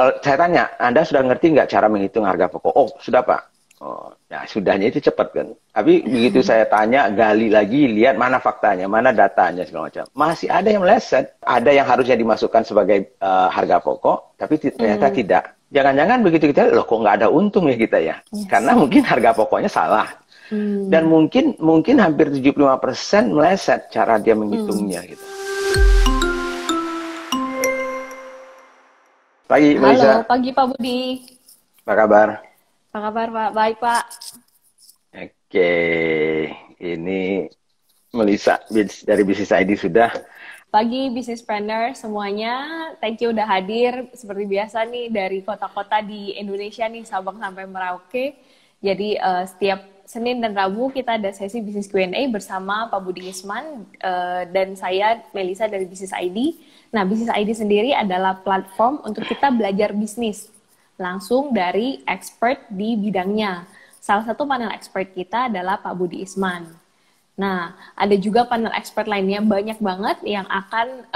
Saya tanya, Anda sudah ngerti nggak cara menghitung harga pokok? Oh, sudah Pak. Oh, ya sudahnya itu cepat kan. Tapi begitu saya tanya, gali lagi, lihat mana faktanya, mana datanya segala macam. Masih ada yang meleset. Ada yang harusnya dimasukkan sebagai harga pokok, tapi ternyata tidak. Jangan-jangan begitu kita, loh kok nggak ada untung ya kita ya? Karena mungkin harga pokoknya salah. Dan mungkin hampir 75% meleset cara dia menghitungnya gitu. Pagi, Melisa. Halo, pagi Pak Budi. Apa kabar? Apa kabar Pak? Baik Pak. Oke, ini Melisa dari Bisnis ID sudah. Pagi Business Planner semuanya, thank you udah hadir. Seperti biasa nih dari kota-kota di Indonesia nih, Sabang sampai Merauke. Jadi setiap Senin dan Rabu kita ada sesi Business Q&A bersama Pak Budi Isman dan saya Melisa dari Business ID. Nah, Business ID sendiri adalah platform untuk kita belajar bisnis langsung dari expert di bidangnya. Salah satu panel expert kita adalah Pak Budi Isman. Nah, ada juga panel expert lainnya banyak banget yang akan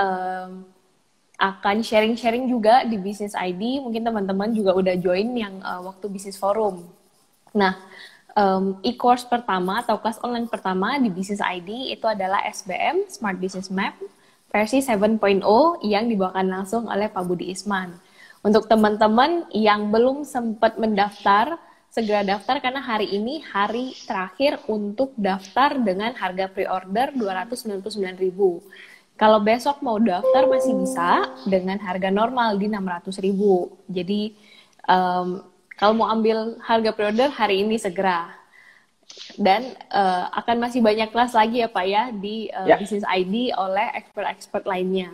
sharing-sharing juga di Business ID. Mungkin teman-teman juga udah join yang waktu Business Forum. Nah, e-course pertama atau kelas online pertama di Business ID itu adalah SBM, Smart Business Map, versi 7.0 yang dibawakan langsung oleh Pak Budi Isman. Untuk teman-teman yang belum sempat mendaftar, segera daftar karena hari ini hari terakhir untuk daftar dengan harga pre-order 299.000. Kalau besok mau daftar masih bisa dengan harga normal di 600.000. Jadi kalau mau ambil harga pre-order hari ini segera. Dan akan masih banyak kelas lagi ya Pak ya di Business ID oleh expert-expert lainnya.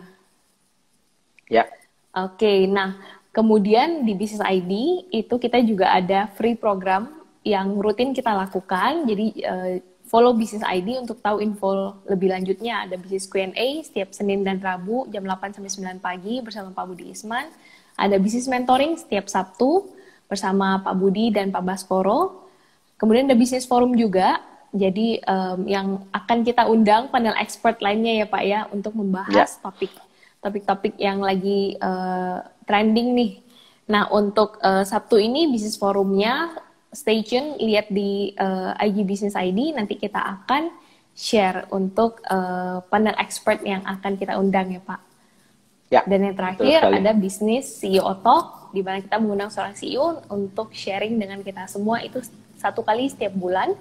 Ya. Oke, nah kemudian di Business ID itu kita juga ada free program yang rutin kita lakukan. Jadi follow Business ID untuk tahu info lebih lanjutnya. Ada Business Q&A setiap Senin dan Rabu jam 8 sampai 9 pagi bersama Pak Budi Isman. Ada Business Mentoring setiap Sabtu bersama Pak Budi dan Pak Baskoro. Kemudian ada Business Forum juga. Jadi yang akan kita undang panel expert lainnya ya Pak ya untuk membahas topik-topik yang lagi trending nih. Nah, untuk Sabtu ini Business Forumnya, stay tune, lihat di IG Business ID, nanti kita akan share untuk panel expert yang akan kita undang ya Pak. Ya, dan yang terakhir ada Business CEO Talk, di mana kita mengundang seorang CEO untuk sharing dengan kita semua itu 1 kali setiap bulan.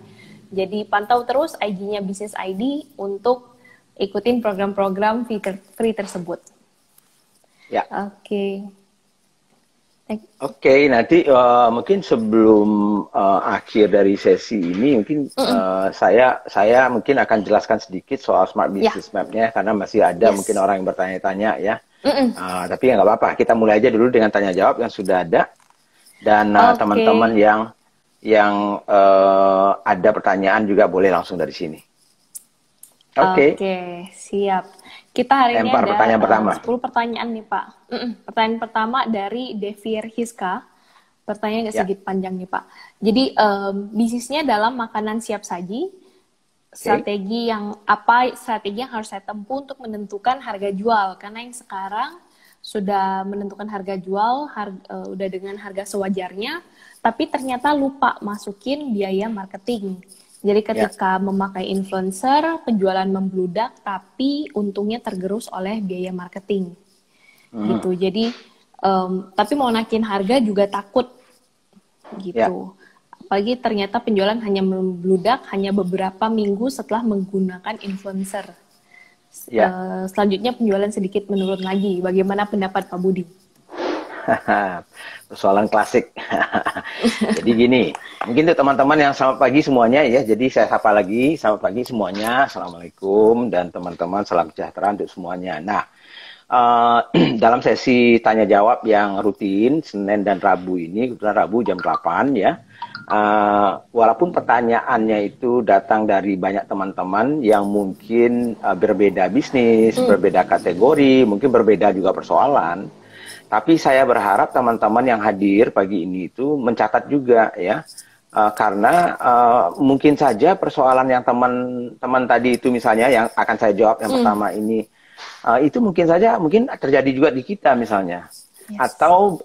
Jadi pantau terus IG-nya Business ID untuk ikutin program-program free tersebut. Ya. Oke. Oke, nanti mungkin sebelum akhir dari sesi ini, mungkin saya mungkin akan jelaskan sedikit soal Smart Business Map-nya, karena masih ada mungkin orang yang bertanya-tanya ya. Tapi ya nggak apa-apa, kita mulai aja dulu dengan tanya jawab yang sudah ada. Dan teman-teman yang ada pertanyaan juga boleh langsung dari sini. Oke, siap. Kita hari ini ada pertanyaan 10 pertanyaan nih Pak. Pertanyaan pertama dari Devir Hiska. Pertanyaannya sedikit panjang nih Pak. Jadi bisnisnya dalam makanan siap saji. Strategi yang harus saya tempuh untuk menentukan harga jual? Karena yang sekarang sudah menentukan harga jual, udah dengan harga sewajarnya, tapi ternyata lupa masukin biaya marketing. Jadi ketika memakai influencer, penjualan membludak, tapi untungnya tergerus oleh biaya marketing. Gitu. Jadi, tapi mau naikin harga juga takut. Gitu. Apalagi ternyata penjualan hanya membludak hanya beberapa minggu setelah menggunakan influencer. Selanjutnya penjualan sedikit menurun lagi. Bagaimana pendapat Pak Budi? Persoalan klasik. Jadi gini, mungkin untuk teman-teman yang selamat pagi semuanya ya. Jadi saya sapa lagi, selamat pagi semuanya. Assalamualaikum dan teman-teman, salam sejahtera untuk semuanya. Nah, dalam sesi tanya jawab yang rutin Senin dan Rabu ini, kebetulan Rabu jam 8 ya. Walaupun pertanyaannya itu datang dari banyak teman-teman yang mungkin berbeda bisnis, berbeda kategori, mungkin berbeda juga persoalan. Tapi saya berharap teman-teman yang hadir pagi ini itu mencatat juga ya, karena mungkin saja persoalan yang teman-teman tadi itu misalnya yang akan saya jawab yang pertama ini, itu mungkin saja terjadi juga di kita misalnya. Atau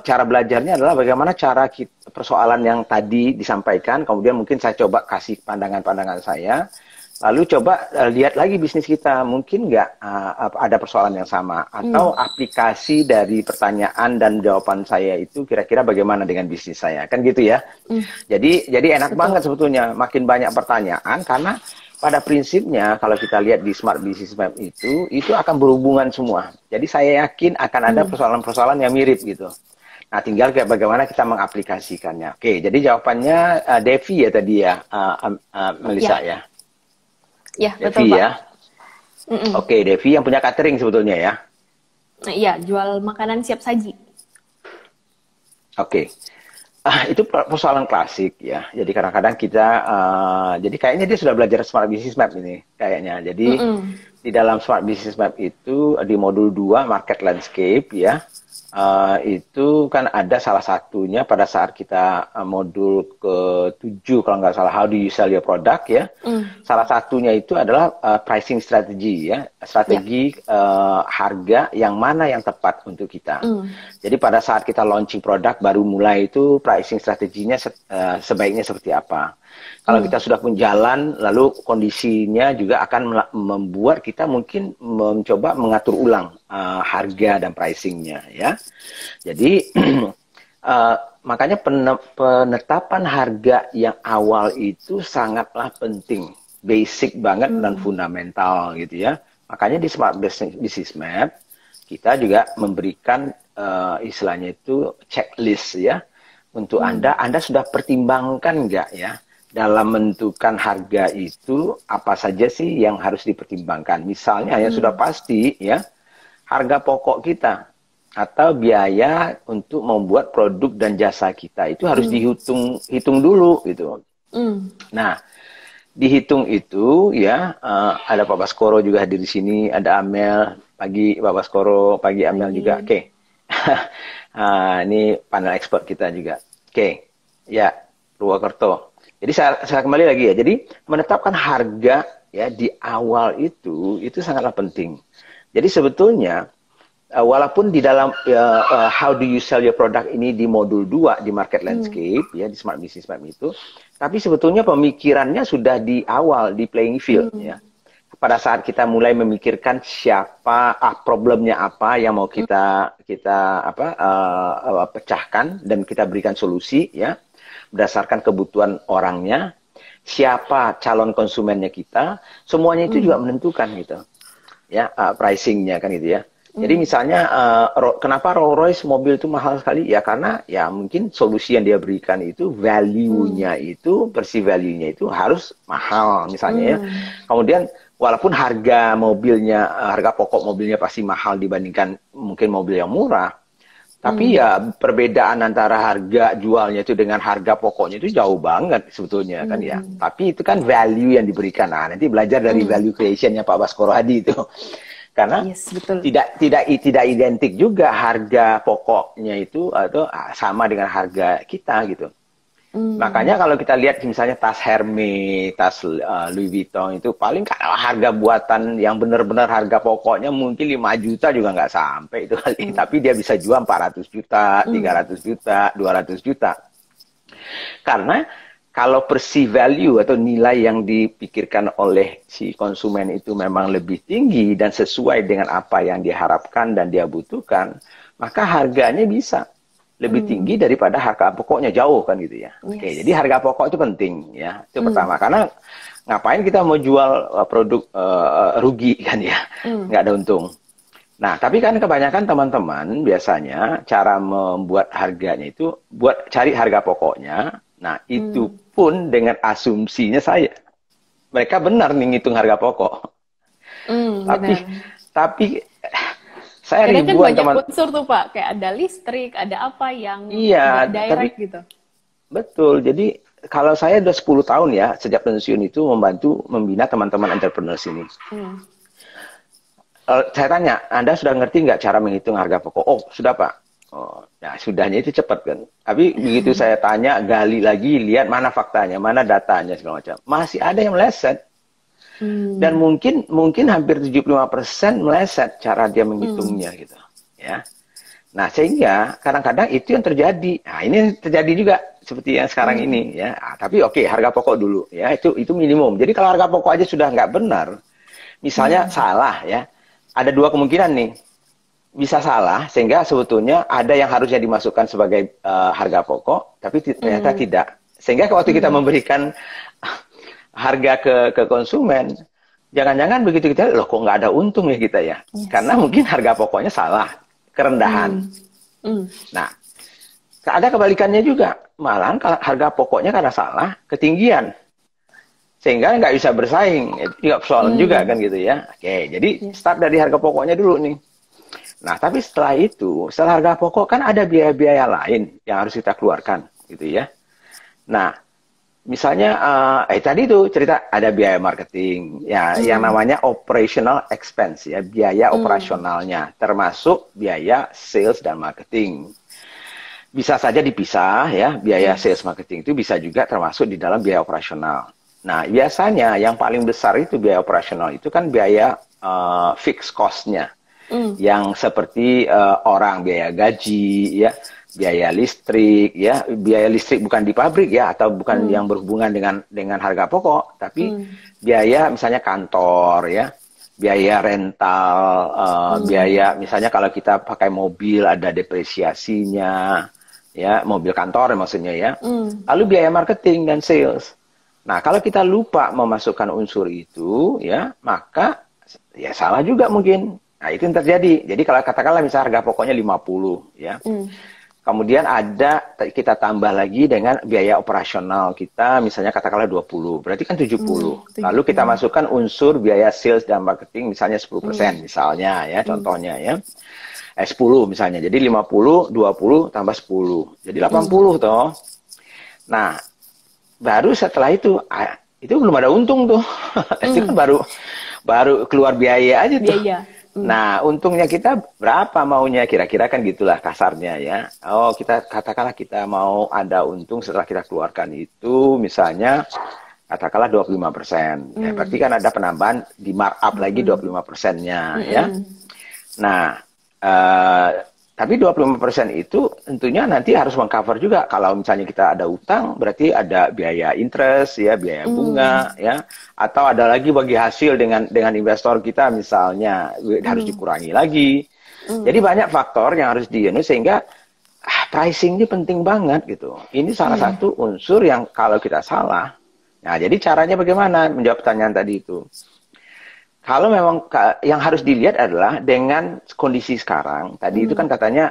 cara belajarnya adalah bagaimana cara persoalan yang tadi disampaikan, kemudian mungkin saya coba kasih pandangan-pandangan saya, lalu coba lihat lagi bisnis kita, mungkin nggak ada persoalan yang sama, atau aplikasi dari pertanyaan dan jawaban saya itu kira-kira bagaimana dengan bisnis saya, kan gitu ya. Jadi enak banget sebetulnya, makin banyak pertanyaan, karena pada prinsipnya kalau kita lihat di Smart Business Map itu akan berhubungan semua. Jadi saya yakin akan ada persoalan-persoalan yang mirip gitu. Nah, tinggal kayak bagaimana kita mengaplikasikannya. Oke, jadi jawabannya Devi ya tadi ya, Melissa ya. Ya, Devi betul Pak. ya. Oke, Devi yang punya catering sebetulnya ya. Iya, jual makanan siap saji. Oke. Itu persoalan klasik ya. Jadi kadang-kadang kita, jadi kayaknya dia sudah belajar Smart Business Map ini kayaknya. Jadi di dalam Smart Business Map itu di modul 2 Market Landscape ya, itu kan ada salah satunya pada saat kita modul ke-7 kalau nggak salah, How do you sell your product ya. Salah satunya itu adalah pricing strategy ya, strategi harga yang mana yang tepat untuk kita. Jadi pada saat kita launching produk baru mulai itu pricing strateginya sebaiknya seperti apa. Kalau kita sudah pun jalan, lalu kondisinya juga akan membuat kita mungkin mencoba mengatur ulang harga dan pricingnya ya. Jadi makanya penetapan harga yang awal itu sangatlah penting, basic banget dan fundamental gitu ya. Makanya di Smart Business Map kita juga memberikan istilahnya itu checklist ya untuk Anda sudah pertimbangkan nggak ya dalam menentukan harga itu apa saja sih yang harus dipertimbangkan. Misalnya yang sudah pasti ya, harga pokok kita atau biaya untuk membuat produk dan jasa kita itu harus hitung dulu gitu. Nah, dihitung itu ya, ada Pak Baskoro juga hadir di sini, ada Amel, pagi Pak Baskoro, pagi Amel juga. Oke. Ini panel expert kita juga. Oke. Ya, Purwokerto. Jadi saya kembali lagi ya. Jadi menetapkan harga ya di awal itu sangatlah penting. Jadi sebetulnya walaupun di dalam How do you sell your product ini di modul 2 di Market Landscape ya di Smart Business Map itu, tapi sebetulnya pemikirannya sudah di awal di playing field ya. Pada saat kita mulai memikirkan siapa, problemnya apa yang mau kita pecahkan dan kita berikan solusi ya. Berdasarkan kebutuhan orangnya, siapa calon konsumennya kita, semuanya itu juga menentukan gitu, ya pricingnya kan gitu ya. Jadi misalnya kenapa Rolls Royce mobil itu mahal sekali? Ya karena ya mungkin solusi yang dia berikan itu value-nya itu, perceived value-nya itu harus mahal misalnya ya. Kemudian walaupun harga mobilnya, harga pokok mobilnya pasti mahal dibandingkan mungkin mobil yang murah. Tapi ya perbedaan antara harga jualnya itu dengan harga pokoknya itu jauh banget sebetulnya kan ya. Tapi itu kan value yang diberikan. Nah, nanti belajar dari value creation-nya Pak Baskoro Hadi itu. Karena tidak identik juga harga pokoknya itu atau sama dengan harga kita gitu. Makanya kalau kita lihat misalnya tas Hermes, tas Louis Vuitton itu paling kalau harga buatan yang benar-benar harga pokoknya mungkin 5 juta juga nggak sampai itu kali. Tapi dia bisa jual 400 juta, 300 juta, 200 juta. Karena kalau perceived value atau nilai yang dipikirkan oleh si konsumen itu memang lebih tinggi dan sesuai dengan apa yang diharapkan dan dia butuhkan, maka harganya bisa lebih tinggi daripada harga pokoknya jauh kan gitu ya. Oke, jadi harga pokok itu penting ya. Itu pertama, karena ngapain kita mau jual produk rugi kan ya, nggak ada untung. Nah, tapi kan kebanyakan teman-teman biasanya cara membuat harganya itu buat cari harga pokoknya. Nah, itu pun dengan asumsinya mereka benar nih ngitung harga pokok. Tapi saya kadang ribuan kan banyak unsur tuh Pak, kayak ada listrik, ada apa yang direct gitu. Betul, jadi kalau saya udah 10 tahun ya, sejak pensiun itu membantu membina teman-teman entrepreneur sini. Saya tanya, Anda sudah ngerti nggak cara menghitung harga pokok? Oh, sudah Pak. Oh, nah sudahnya itu cepat kan. Tapi begitu saya tanya, gali lagi, lihat mana faktanya, mana datanya, segala macam. Masih ada yang meleset. Dan mungkin hampir 75% meleset cara dia menghitungnya gitu ya. Nah, sehingga kadang-kadang itu yang terjadi. Nah, ini yang terjadi juga seperti yang sekarang ini ya. Ah, tapi oke, harga pokok dulu ya, itu minimum. Jadi kalau harga pokok aja sudah nggak benar, misalnya salah ya, ada dua kemungkinan nih. Bisa salah sehingga sebetulnya ada yang harusnya dimasukkan sebagai harga pokok, tapi ternyata tidak. Sehingga waktu kita memberikan harga ke konsumen, jangan-jangan begitu kita, loh kok nggak ada untung ya kita ya. Yes. Karena mungkin harga pokoknya salah, kerendahan. Nah, ada kebalikannya juga. Malahan harga pokoknya karena salah, ketinggian. Sehingga nggak bisa bersaing. Itu juga persoalan juga kan gitu ya. Oke, jadi start dari harga pokoknya dulu nih. Nah, tapi setelah itu, setelah harga pokok kan ada biaya-biaya lain yang harus kita keluarkan gitu ya. Nah, misalnya, tadi itu cerita ada biaya marketing, ya, yang namanya operational expense, ya, biaya operasionalnya, termasuk biaya sales dan marketing. Bisa saja dipisah, ya, biaya sales marketing itu bisa juga termasuk di dalam biaya operasional. Nah, biasanya yang paling besar itu biaya operasional itu kan biaya fixed cost-nya, yang seperti orang biaya gaji, ya. Biaya listrik, ya, biaya listrik bukan di pabrik ya, atau bukan yang berhubungan dengan harga pokok, tapi biaya misalnya kantor, ya, biaya rental, biaya misalnya kalau kita pakai mobil ada depresiasinya, ya, mobil kantor maksudnya ya, lalu biaya marketing dan sales. Nah, kalau kita lupa memasukkan unsur itu, ya, maka ya salah juga mungkin. Nah, itu yang terjadi. Jadi kalau katakanlah misalnya harga pokoknya 50, ya. Kemudian ada kita tambah lagi dengan biaya operasional kita, misalnya katakanlah 20, berarti kan 70. Lalu kita masukkan unsur biaya sales dan marketing misalnya 10%, misalnya ya, contohnya ya. 10 misalnya. Jadi 50, 20 tambah 10. Jadi 80 toh. Nah, baru setelah itu belum ada untung tuh. Itu kan baru keluar biaya aja tuh. Nah, untungnya kita berapa maunya? Kira-kira kan gitulah kasarnya ya. Oh, kita katakanlah kita mau ada untung setelah kita keluarkan itu, misalnya katakanlah 25%. Ya, berarti kan ada penambahan di markup lagi 25%-nya ya. Nah, tapi 25% itu tentunya nanti harus mengcover juga. Kalau misalnya kita ada utang, berarti ada biaya interest, ya, biaya bunga, ya, atau ada lagi bagi hasil dengan investor kita misalnya harus dikurangi lagi. Jadi banyak faktor yang harus sehingga pricing ini penting banget gitu. Ini salah satu unsur yang kalau kita salah. Nah, jadi caranya bagaimana menjawab pertanyaan tadi itu? Kalau memang yang harus dilihat adalah dengan kondisi sekarang, tadi itu kan katanya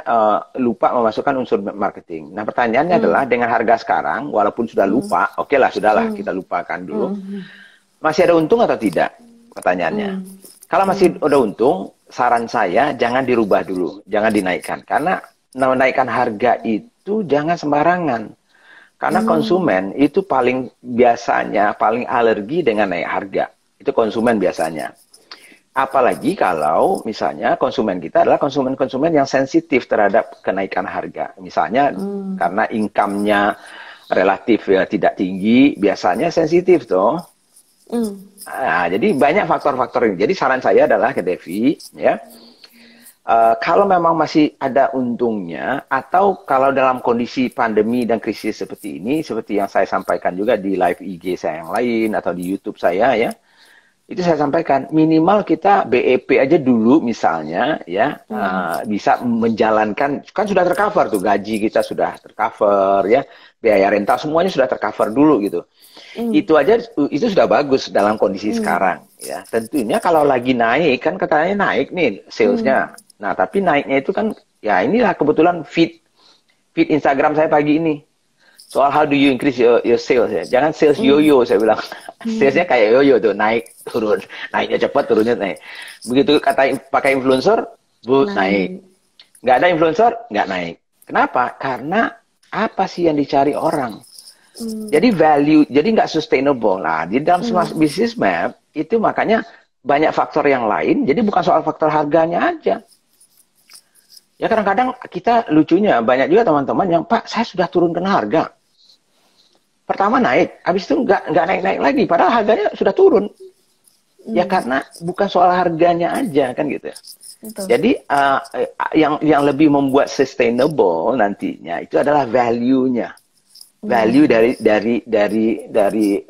lupa memasukkan unsur marketing. Nah, pertanyaannya adalah dengan harga sekarang, walaupun sudah lupa, oke lah, sudahlah, kita lupakan dulu. Masih ada untung atau tidak? Pertanyaannya. Kalau masih ada untung, saran saya jangan dirubah dulu, jangan dinaikkan. Karena menaikkan harga itu jangan sembarangan. Karena konsumen itu biasanya paling alergi dengan naik harga. Itu konsumen biasanya. Apalagi kalau misalnya konsumen kita adalah konsumen-konsumen yang sensitif terhadap kenaikan harga. Misalnya karena income-nya relatif ya tidak tinggi, biasanya sensitif toh. Nah, jadi banyak faktor-faktor ini. Jadi saran saya adalah ke Devi, ya, kalau memang masih ada untungnya, atau kalau dalam kondisi pandemi dan krisis seperti ini, seperti yang saya sampaikan juga di live IG saya yang lain atau di YouTube saya, ya. Itu saya sampaikan, minimal kita BEP aja dulu misalnya, ya, bisa menjalankan, kan sudah tercover tuh, gaji kita sudah tercover, ya, biaya rental semuanya sudah tercover dulu gitu. Itu aja, itu sudah bagus dalam kondisi sekarang, ya. Tentunya kalau lagi naik, kan katanya naik nih salesnya. Nah, tapi naiknya itu kan, ya inilah kebetulan feed Instagram saya pagi ini. Soal how do you increase your sales ya. Jangan sales yo-yo saya bilang. Salesnya kayak yo-yo tuh, naik turun, naiknya cepat turunnya naik. Begitu pakai influencer, naik. Nggak ada influencer, nggak naik. Kenapa? Karena apa sih yang dicari orang? Jadi value, jadi nggak sustainable. Nah, di dalam business map itu makanya banyak faktor yang lain. Jadi bukan soal faktor harganya aja. Ya kadang-kadang kita lucunya banyak juga teman-teman yang, Pak, saya sudah turunkan harga. Pertama naik, habis itu nggak naik-naik lagi, padahal harganya sudah turun. Ya karena bukan soal harganya aja kan gitu. Betul. Jadi yang lebih membuat sustainable nantinya itu adalah value-nya. Value dari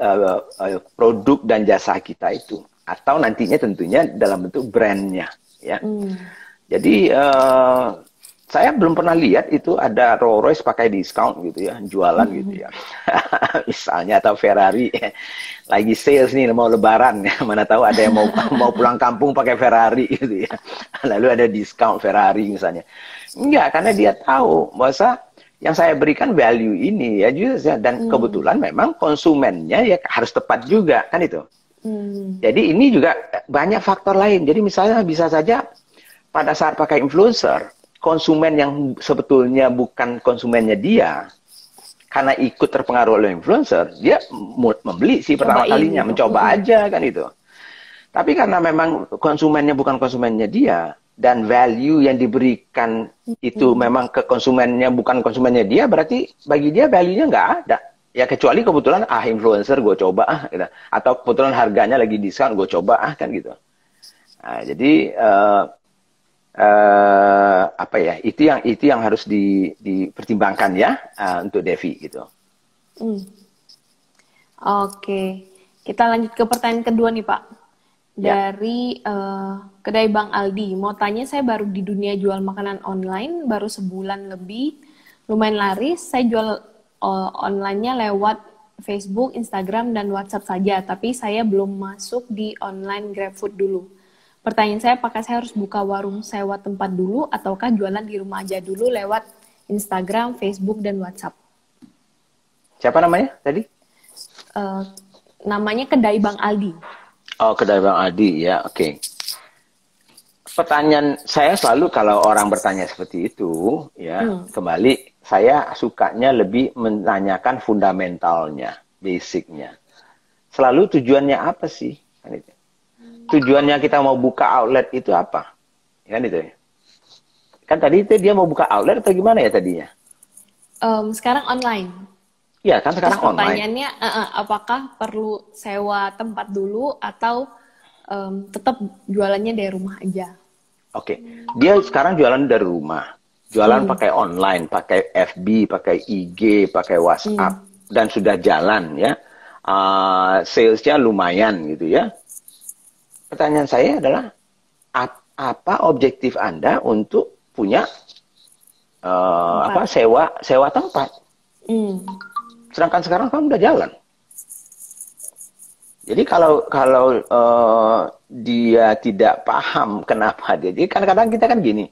produk dan jasa kita itu, atau nantinya tentunya dalam bentuk brandnya, ya. Jadi saya belum pernah lihat itu ada Rolls Royce pakai diskon gitu ya, jualan gitu ya. Misalnya, atau Ferrari lagi sales nih mau lebaran ya, mana tahu ada yang mau pulang kampung pakai Ferrari gitu ya. Lalu ada diskon Ferrari misalnya. Enggak, karena dia tahu bahwa yang saya berikan value ini ya, dan kebetulan memang konsumennya ya harus tepat juga kan itu. Jadi ini juga banyak faktor lain. Jadi misalnya bisa saja pada saat pakai influencer, konsumen yang sebetulnya bukan konsumennya dia, karena ikut terpengaruh oleh influencer, dia membeli sih pertama kalinya, mencoba aja kan itu. Tapi karena memang konsumennya bukan konsumennya dia, dan value yang diberikan itu memang ke konsumennya bukan konsumennya dia, berarti bagi dia value-nya nggak ada. Ya kecuali kebetulan influencer gue coba gitu. Atau kebetulan harganya lagi diskon gue coba kan gitu. Nah, jadi apa ya, itu yang harus dipertimbangkan ya untuk Devi gitu. Oke, kita lanjut ke pertanyaan kedua nih Pak. Dari kedai Bang Aldi, mau tanya, saya baru di dunia jual makanan online baru sebulan lebih, lumayan laris. Saya jual online-nya lewat Facebook, Instagram, dan WhatsApp saja, tapi saya belum masuk di online GrabFood dulu. Pertanyaan saya, apakah saya harus buka warung sewa tempat dulu, ataukah jualan di rumah aja dulu lewat Instagram, Facebook, dan WhatsApp? Siapa namanya tadi? Namanya Kedai Bang Aldi. Oh, Kedai Bang Aldi, ya, oke. Pertanyaan saya selalu kalau orang bertanya seperti itu, ya, kembali, saya sukanya lebih menanyakan fundamentalnya, basicnya. Selalu tujuannya apa sih? Kan itu. Tujuannya kita mau buka outlet itu apa? Kan itu ya. Kan tadi itu dia mau buka outlet atau gimana ya tadinya? Sekarang online. Iya, kan sekarang online. Pertanyaannya, apakah perlu sewa tempat dulu atau tetap jualannya dari rumah aja? Oke, dia sekarang jualan dari rumah. Jualan pakai online, pakai FB, pakai IG, pakai WhatsApp. Dan sudah jalan ya. Salesnya lumayan gitu ya. Pertanyaan saya adalah, apa objektif Anda untuk punya sewa tempat? Sedangkan sekarang kamu udah jalan. Jadi kalau dia tidak paham kenapa dia, jadi kadang-kadang kita kan gini,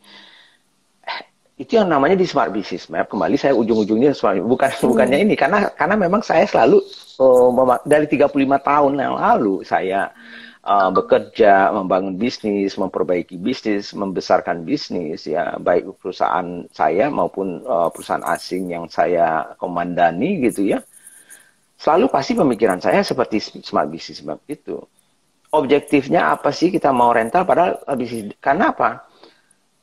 itu yang namanya di Smart Business Map. Kembali saya ujung-ujungnya bukannya ini, karena memang saya selalu dari 35 tahun yang lalu saya bekerja, membangun bisnis, memperbaiki bisnis, membesarkan bisnis, ya, baik perusahaan saya maupun perusahaan asing yang saya komandani gitu ya. Selalu pasti pemikiran saya seperti Smart Business Map itu. Objektifnya apa sih kita mau rental, padahal bisnis. Karena apa?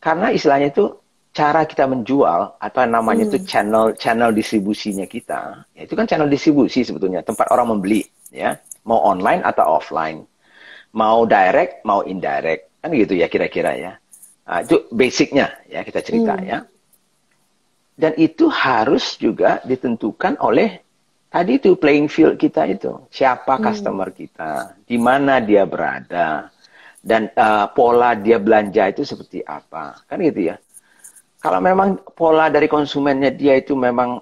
Karena istilahnya itu cara kita menjual, atau namanya itu channel distribusinya kita. Ya, itu kan channel distribusi sebetulnya, tempat orang membeli, ya, mau online atau offline. Mau direct, mau indirect. Kan gitu ya kira-kira ya. Nah, itu basicnya ya kita cerita ya. Dan itu harus juga ditentukan oleh tadi itu playing field kita itu. Siapa customer kita, di mana dia berada, dan pola dia belanja itu seperti apa. Kan gitu ya. Kalau memang pola dari konsumennya dia itu memang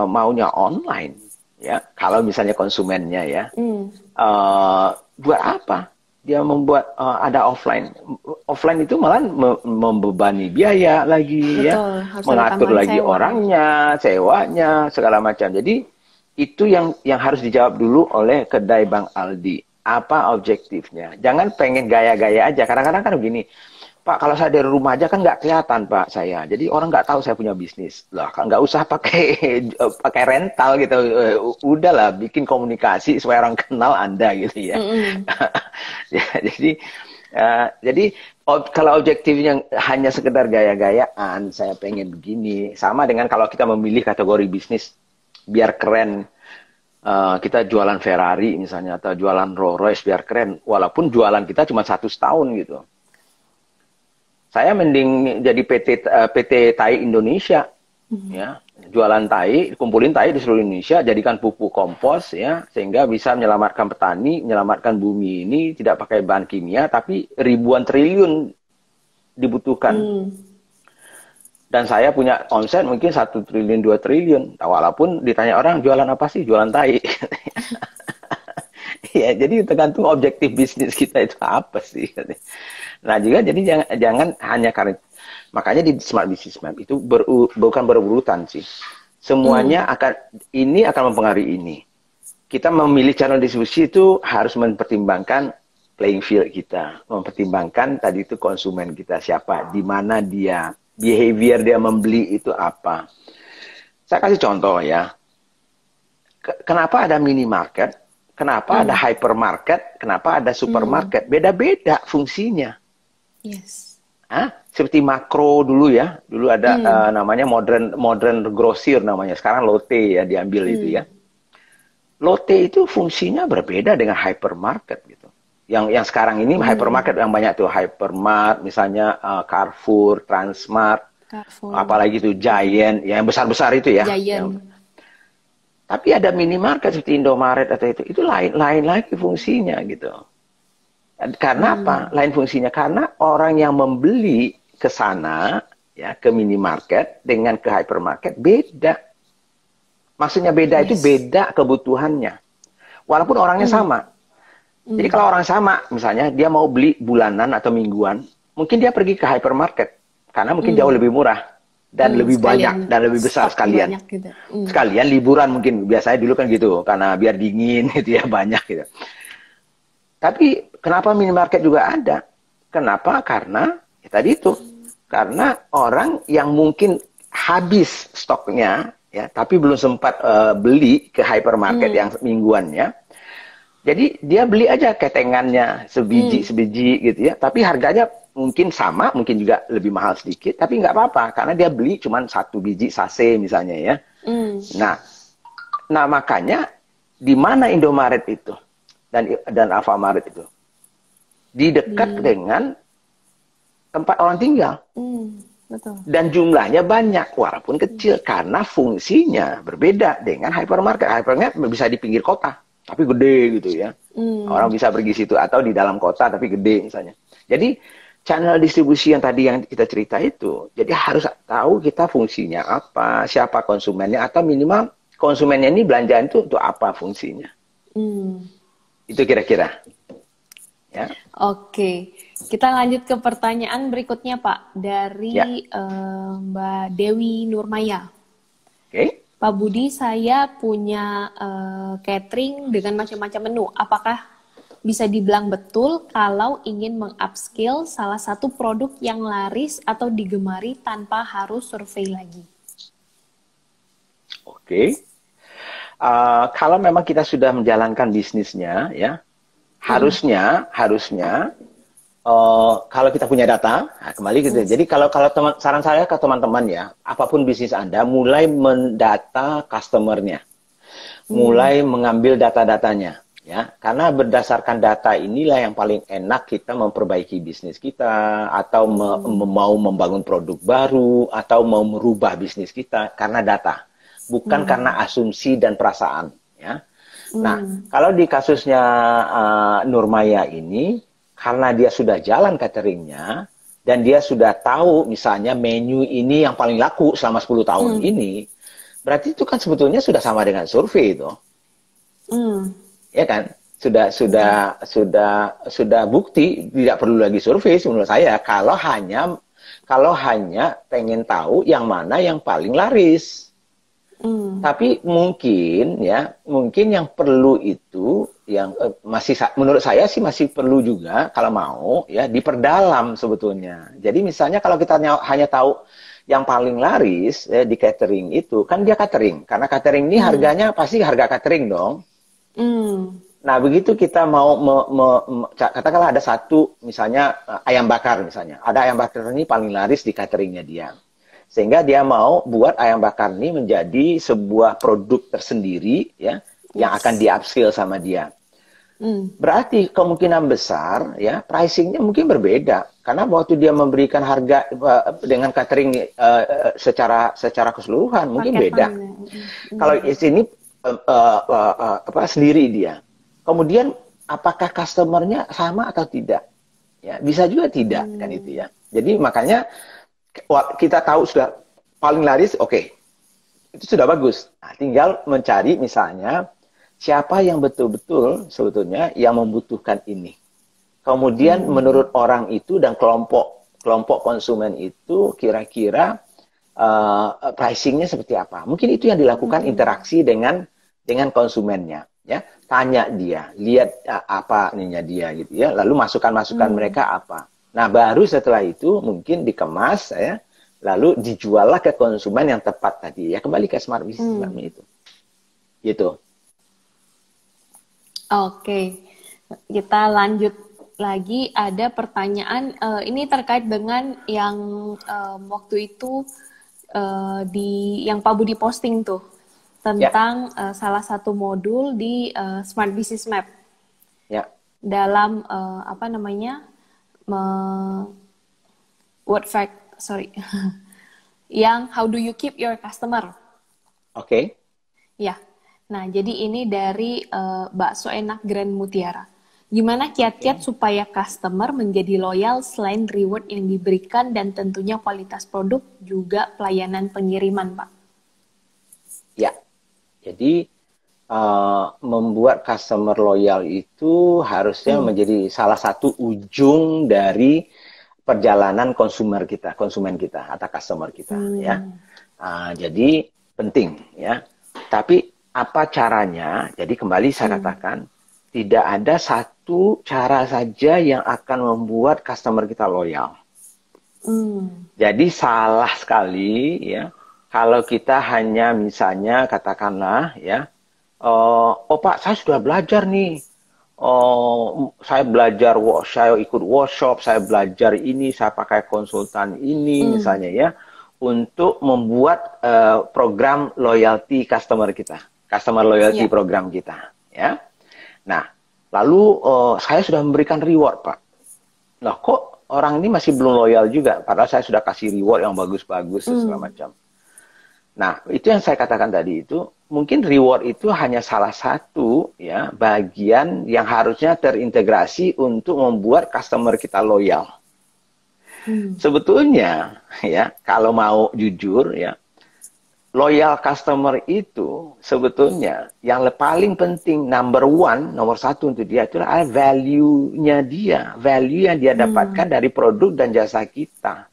maunya online, ya. Kalau misalnya konsumennya ya. Buat apa dia membuat ada offline? Offline itu malah membebani biaya lagi. Betul, ya, mengatur lagi sewa. Orangnya, sewanya, segala macam. Jadi itu yang harus dijawab dulu oleh Kedai Bang Aldi. Apa objektifnya? Jangan pengen gaya-gaya aja. Kadang-kadang kan begini, Pak, kalau saya dari rumah aja kan nggak kelihatan Pak saya. Jadi orang nggak tahu saya punya bisnis. Lah, kan nggak usah pakai rental gitu. Udahlah, bikin komunikasi supaya orang kenal Anda gitu ya. Ya, jadi kalau objektifnya hanya sekedar gaya-gayaan, saya pengen begini. Sama dengan kalau kita memilih kategori bisnis biar keren. Kita jualan Ferrari misalnya, atau jualan Rolls Royce biar keren. Walaupun jualan kita cuma 1 tahun gitu. Saya mending jadi PT Tai Indonesia, ya, jualan tai, kumpulin tai di seluruh Indonesia, jadikan pupuk kompos, ya, sehingga bisa menyelamatkan petani, menyelamatkan bumi ini tidak pakai bahan kimia, tapi ribuan triliun dibutuhkan. Dan saya punya omset mungkin 1 triliun, 2 triliun. Walaupun ditanya orang jualan apa sih? Jualan tai. Ya, jadi tergantung objektif bisnis kita itu apa sih. Nah, juga jadi jangan hanya karena, makanya di Smart Business Map itu bukan berurutan sih. Semuanya akan mempengaruhi ini. Kita memilih channel distribusi itu harus mempertimbangkan playing field kita, mempertimbangkan tadi itu konsumen kita siapa, di mana dia, behavior dia membeli itu apa. Saya kasih contoh ya. Kenapa ada minimarket? Kenapa ada hypermarket? Kenapa ada supermarket? Beda-beda fungsinya. Yes. Seperti Makro dulu ya. Dulu ada namanya modern grosir namanya. Sekarang Lotte ya diambil itu ya. Lotte itu fungsinya berbeda dengan hypermarket gitu. Yang sekarang ini hypermarket yang banyak tuh, Hypermart, misalnya Carrefour, Transmart, apalagi tuh Giant, yang besar-besar itu ya. Giant. Tapi ada minimarket seperti Indomaret atau itu lain lagi fungsinya gitu. Karena apa? Lain fungsinya karena orang yang membeli ke sana ya, ke minimarket dengan ke hypermarket beda. Maksudnya beda itu beda kebutuhannya. Walaupun orangnya sama. Jadi kalau orang sama, misalnya dia mau beli bulanan atau mingguan, mungkin dia pergi ke hypermarket karena mungkin jauh lebih murah. Dan lebih banyak dan lebih besar sekalian. Gitu. Sekalian liburan mungkin, biasanya dulu kan gitu, karena biar dingin gitu ya, banyak gitu. Tapi kenapa minimarket juga ada? Kenapa? Karena ya tadi itu, karena orang yang mungkin habis stoknya ya, tapi belum sempat beli ke hypermarket yang mingguannya. Jadi dia beli aja ketengannya sebiji gitu ya, tapi harganya mungkin sama, mungkin juga lebih mahal sedikit, tapi nggak apa-apa karena dia beli cuma 1 biji sase misalnya ya. Nah makanya di mana Indomaret itu dan Alfamaret itu di dekat dengan tempat orang tinggal. Betul. Dan jumlahnya banyak walaupun kecil karena fungsinya berbeda dengan hypermarket. Hypermarket bisa di pinggir kota tapi gede gitu ya. Orang bisa pergi situ atau di dalam kota tapi gede misalnya. Jadi channel distribusi yang tadi yang kita cerita itu, jadi harus tahu kita fungsinya apa, siapa konsumennya, atau minimal konsumennya ini belanjaan itu untuk apa fungsinya. Itu kira-kira. Ya. Oke, kita lanjut ke pertanyaan berikutnya Pak, dari Mbak Dewi Nurmaya. Oke. Pak Budi, saya punya catering dengan macam-macam menu. Apakah bisa dibilang betul kalau ingin meng-upskill salah satu produk yang laris atau digemari tanpa harus survei lagi? Oke. Kalau memang kita sudah menjalankan bisnisnya, ya harusnya kalau kita punya data, nah kembali gitu. Jadi kalau saran saya ke teman-teman ya, apapun bisnis Anda, mulai mendata customer-nya, mulai mengambil data-datanya. Ya, karena berdasarkan data inilah yang paling enak kita memperbaiki bisnis kita, atau mau membangun produk baru, atau mau merubah bisnis kita karena data, bukan karena asumsi dan perasaan. Ya. Nah, kalau di kasusnya Nurmaya ini, karena dia sudah jalan cateringnya dan dia sudah tahu misalnya menu ini yang paling laku selama 10 tahun ini, berarti itu kan sebetulnya sudah sama dengan survei itu. Ya kan, sudah bukti, tidak perlu lagi survei menurut saya kalau hanya pengen tahu yang mana yang paling laris. Tapi mungkin yang perlu itu yang menurut saya sih masih perlu juga kalau mau ya diperdalam sebetulnya. Jadi misalnya kalau kita hanya tahu yang paling laris di catering itu, kan dia catering, karena catering ini harganya pasti harga catering dong. Nah, begitu kita mau katakanlah ada satu misalnya ayam bakar misalnya. Ada ayam bakar ini paling laris di cateringnya dia. Sehingga dia mau buat ayam bakar ini menjadi sebuah produk tersendiri ya, yang akan di-upskill sama dia. Berarti kemungkinan besar ya pricingnya mungkin berbeda karena waktu dia memberikan harga dengan catering secara keseluruhan mungkin beda. Kalau di sini sendiri dia. Kemudian apakah customernya sama atau tidak? Ya bisa juga tidak kan itu ya. Jadi makanya kita tahu sudah paling laris, oke, itu sudah bagus. Nah, tinggal mencari misalnya siapa yang betul-betul sebetulnya yang membutuhkan ini. Kemudian menurut orang itu dan kelompok konsumen itu kira-kira pricingnya seperti apa. Mungkin itu yang dilakukan interaksi dengan konsumennya. Ya, tanya dia, lihat apa ininya dia gitu ya. Lalu masukan-masukan mereka apa. Nah baru setelah itu mungkin dikemas ya, lalu dijuallah ke konsumen yang tepat tadi ya. Kembali ke smart business itu. Gitu. Oke, kita lanjut lagi. Ada pertanyaan, ini terkait dengan yang waktu itu yang Pak Budi posting tuh tentang salah satu modul di Smart Business Map. Ya. Dalam yang how do you keep your customer? Oke. Ya. Nah, jadi ini dari Bakso Enak Grand Mutiara. Gimana kiat-kiat supaya customer menjadi loyal selain reward yang diberikan dan tentunya kualitas produk juga pelayanan pengiriman, Pak? Ya, jadi membuat customer loyal itu harusnya menjadi salah satu ujung dari perjalanan konsumen kita atau customer kita, ya. Jadi penting, ya. Tapi apa caranya? Jadi kembali saya katakan, tidak ada satu cara saja yang akan membuat customer kita loyal. Jadi salah sekali ya kalau kita hanya misalnya katakanlah ya, oh Pak saya sudah belajar nih, saya ikut workshop, saya belajar ini, saya pakai konsultan ini misalnya ya, untuk membuat program loyalty customer kita. Customer loyalty program kita, ya. Nah, lalu saya sudah memberikan reward, Pak. Nah, kok orang ini masih belum loyal juga? Padahal saya sudah kasih reward yang bagus-bagus segala macam. Nah, itu yang saya katakan tadi itu, mungkin reward itu hanya salah satu ya bagian yang harusnya terintegrasi untuk membuat customer kita loyal. Sebetulnya, ya, kalau mau jujur ya. Loyal customer itu sebetulnya yang paling penting nomor satu untuk dia itu adalah value-nya dia, value yang dia dapatkan dari produk dan jasa kita,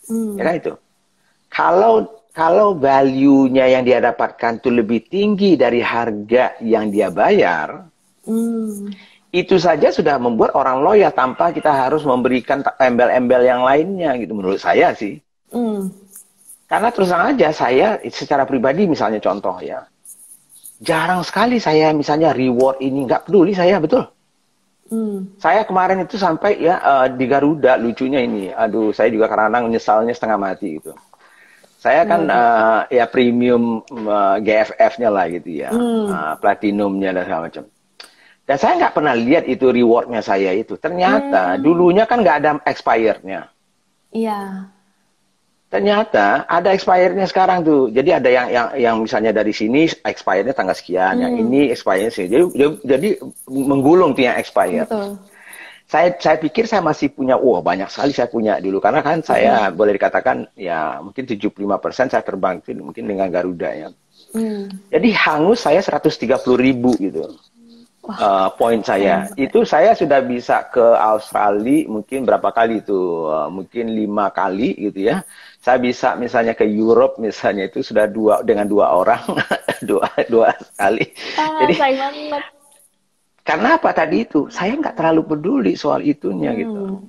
ya kan itu. Kalau value-nya yang dia dapatkan itu lebih tinggi dari harga yang dia bayar, itu saja sudah membuat orang loyal tanpa kita harus memberikan embel-embel yang lainnya gitu menurut saya sih. Karena terus terang aja saya secara pribadi misalnya contoh ya, jarang sekali saya misalnya reward ini, nggak peduli saya, betul. Saya kemarin itu sampai ya di Garuda lucunya ini, aduh saya juga kadang-kadang menyesalnya setengah mati gitu. Saya kan ya premium GFF-nya lah gitu ya, platinumnya dan segala macam. Dan saya nggak pernah lihat itu rewardnya saya itu. Ternyata dulunya kan nggak ada expirednya. Iya. Ternyata ada expirednya sekarang tuh. Jadi ada yang misalnya dari sini expirednya tanggal sekian, yang ini expirednya sih. Jadi menggulung tuh yang expired. Betul. Saya pikir saya masih punya, banyak sekali saya punya dulu. Karena kan saya boleh dikatakan ya mungkin 75% saya terbang mungkin dengan Garuda ya. Jadi hangus saya 130.000 gitu. Poin saya. Itu saya sudah bisa ke Australia mungkin berapa kali itu? Mungkin 5 kali gitu ya. Saya bisa misalnya ke Europe misalnya itu sudah dengan dua orang dua kali. Jadi karena apa tadi itu? Saya nggak terlalu peduli soal itunya gitu.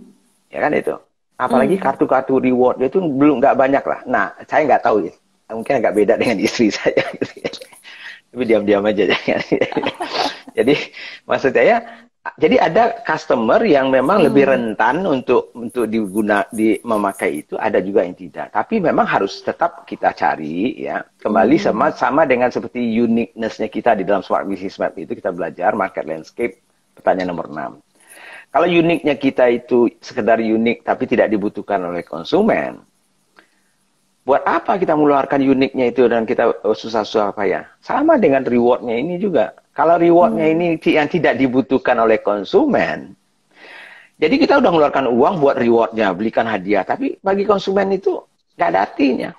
Ya kan itu. Apalagi kartu-kartu reward itu belum nggak banyak lah. Nah, saya nggak tahu ya. Mungkin agak beda dengan istri saya. Gitu ya. Tapi diam-diam aja jangan. Jadi maksud saya, jadi ada customer yang memang lebih rentan untuk memakai itu, ada juga yang tidak. Tapi memang harus tetap kita cari ya. Kembali sama dengan seperti uniqueness-nya kita di dalam Smart Business Map itu kita belajar market landscape Pertanyaan nomor 6. Kalau uniknya kita itu sekedar unik tapi tidak dibutuhkan oleh konsumen, buat apa kita mengeluarkan uniknya itu dan kita susah-susah payah? Sama dengan rewardnya ini juga. Kalau rewardnya ini yang tidak dibutuhkan oleh konsumen, jadi kita udah mengeluarkan uang buat rewardnya, belikan hadiah. Tapi bagi konsumen itu nggak ada artinya.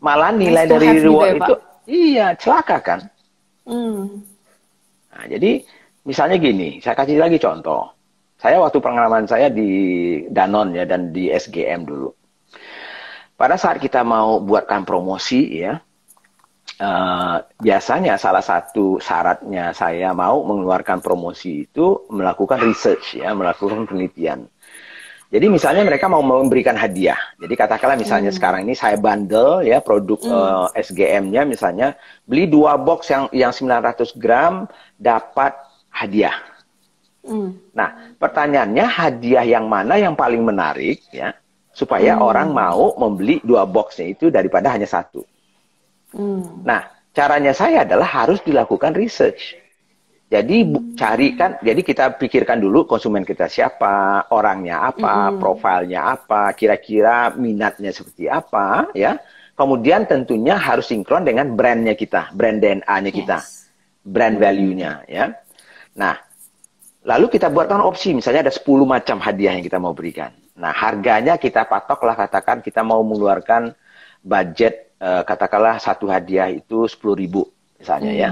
Malah nilai dari reward gitu ya, itu, iya, celaka kan. Nah, jadi misalnya gini, saya kasih lagi contoh. Saya waktu pengalaman saya di Danone ya dan di SGM dulu. Pada saat kita mau buatkan promosi ya, biasanya salah satu syaratnya saya mau mengeluarkan promosi itu melakukan research ya, melakukan penelitian. Jadi misalnya mereka mau memberikan hadiah. Jadi katakanlah misalnya sekarang ini saya bundle ya produk SGM-nya misalnya beli 2 box yang 900 gram dapat hadiah. Nah, pertanyaannya hadiah yang mana yang paling menarik ya? Supaya orang mau membeli 2 boxnya itu daripada hanya 1. Nah, caranya saya adalah harus dilakukan research. Jadi carikan, jadi kita pikirkan dulu konsumen kita siapa, orangnya apa, profilnya apa, kira-kira minatnya seperti apa, ya. Kemudian tentunya harus sinkron dengan brandnya kita, brand DNA-nya kita, brand value-nya, ya. Nah, lalu kita buatkan opsi, misalnya ada 10 macam hadiah yang kita mau berikan. Nah, harganya kita patoklah, katakan kita mau mengeluarkan budget, katakanlah satu hadiah itu 10.000 misalnya ya.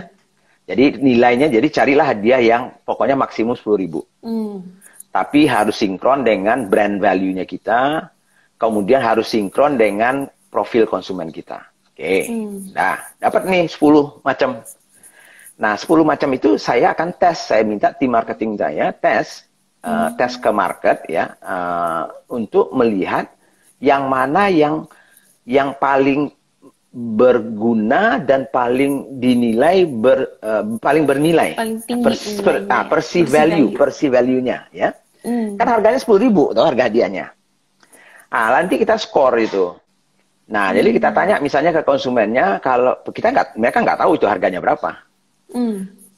Jadi nilainya, jadi carilah hadiah yang pokoknya maksimum 10.000. Tapi harus sinkron dengan brand value-nya kita, kemudian harus sinkron dengan profil konsumen kita. Oke, nah dapat nih 10 macam. Nah 10 macam itu saya akan tes, saya minta tim marketing saya tes, tes ke market ya, untuk melihat yang mana yang paling berguna dan paling dinilai paling bernilai, paling tinggi perceived value-nya ya. Kan harganya 10.000 tuh harga hadiahnya. Ah, nanti kita skor itu. Nah, jadi kita tanya misalnya ke konsumennya, kalau mereka nggak tahu itu harganya berapa.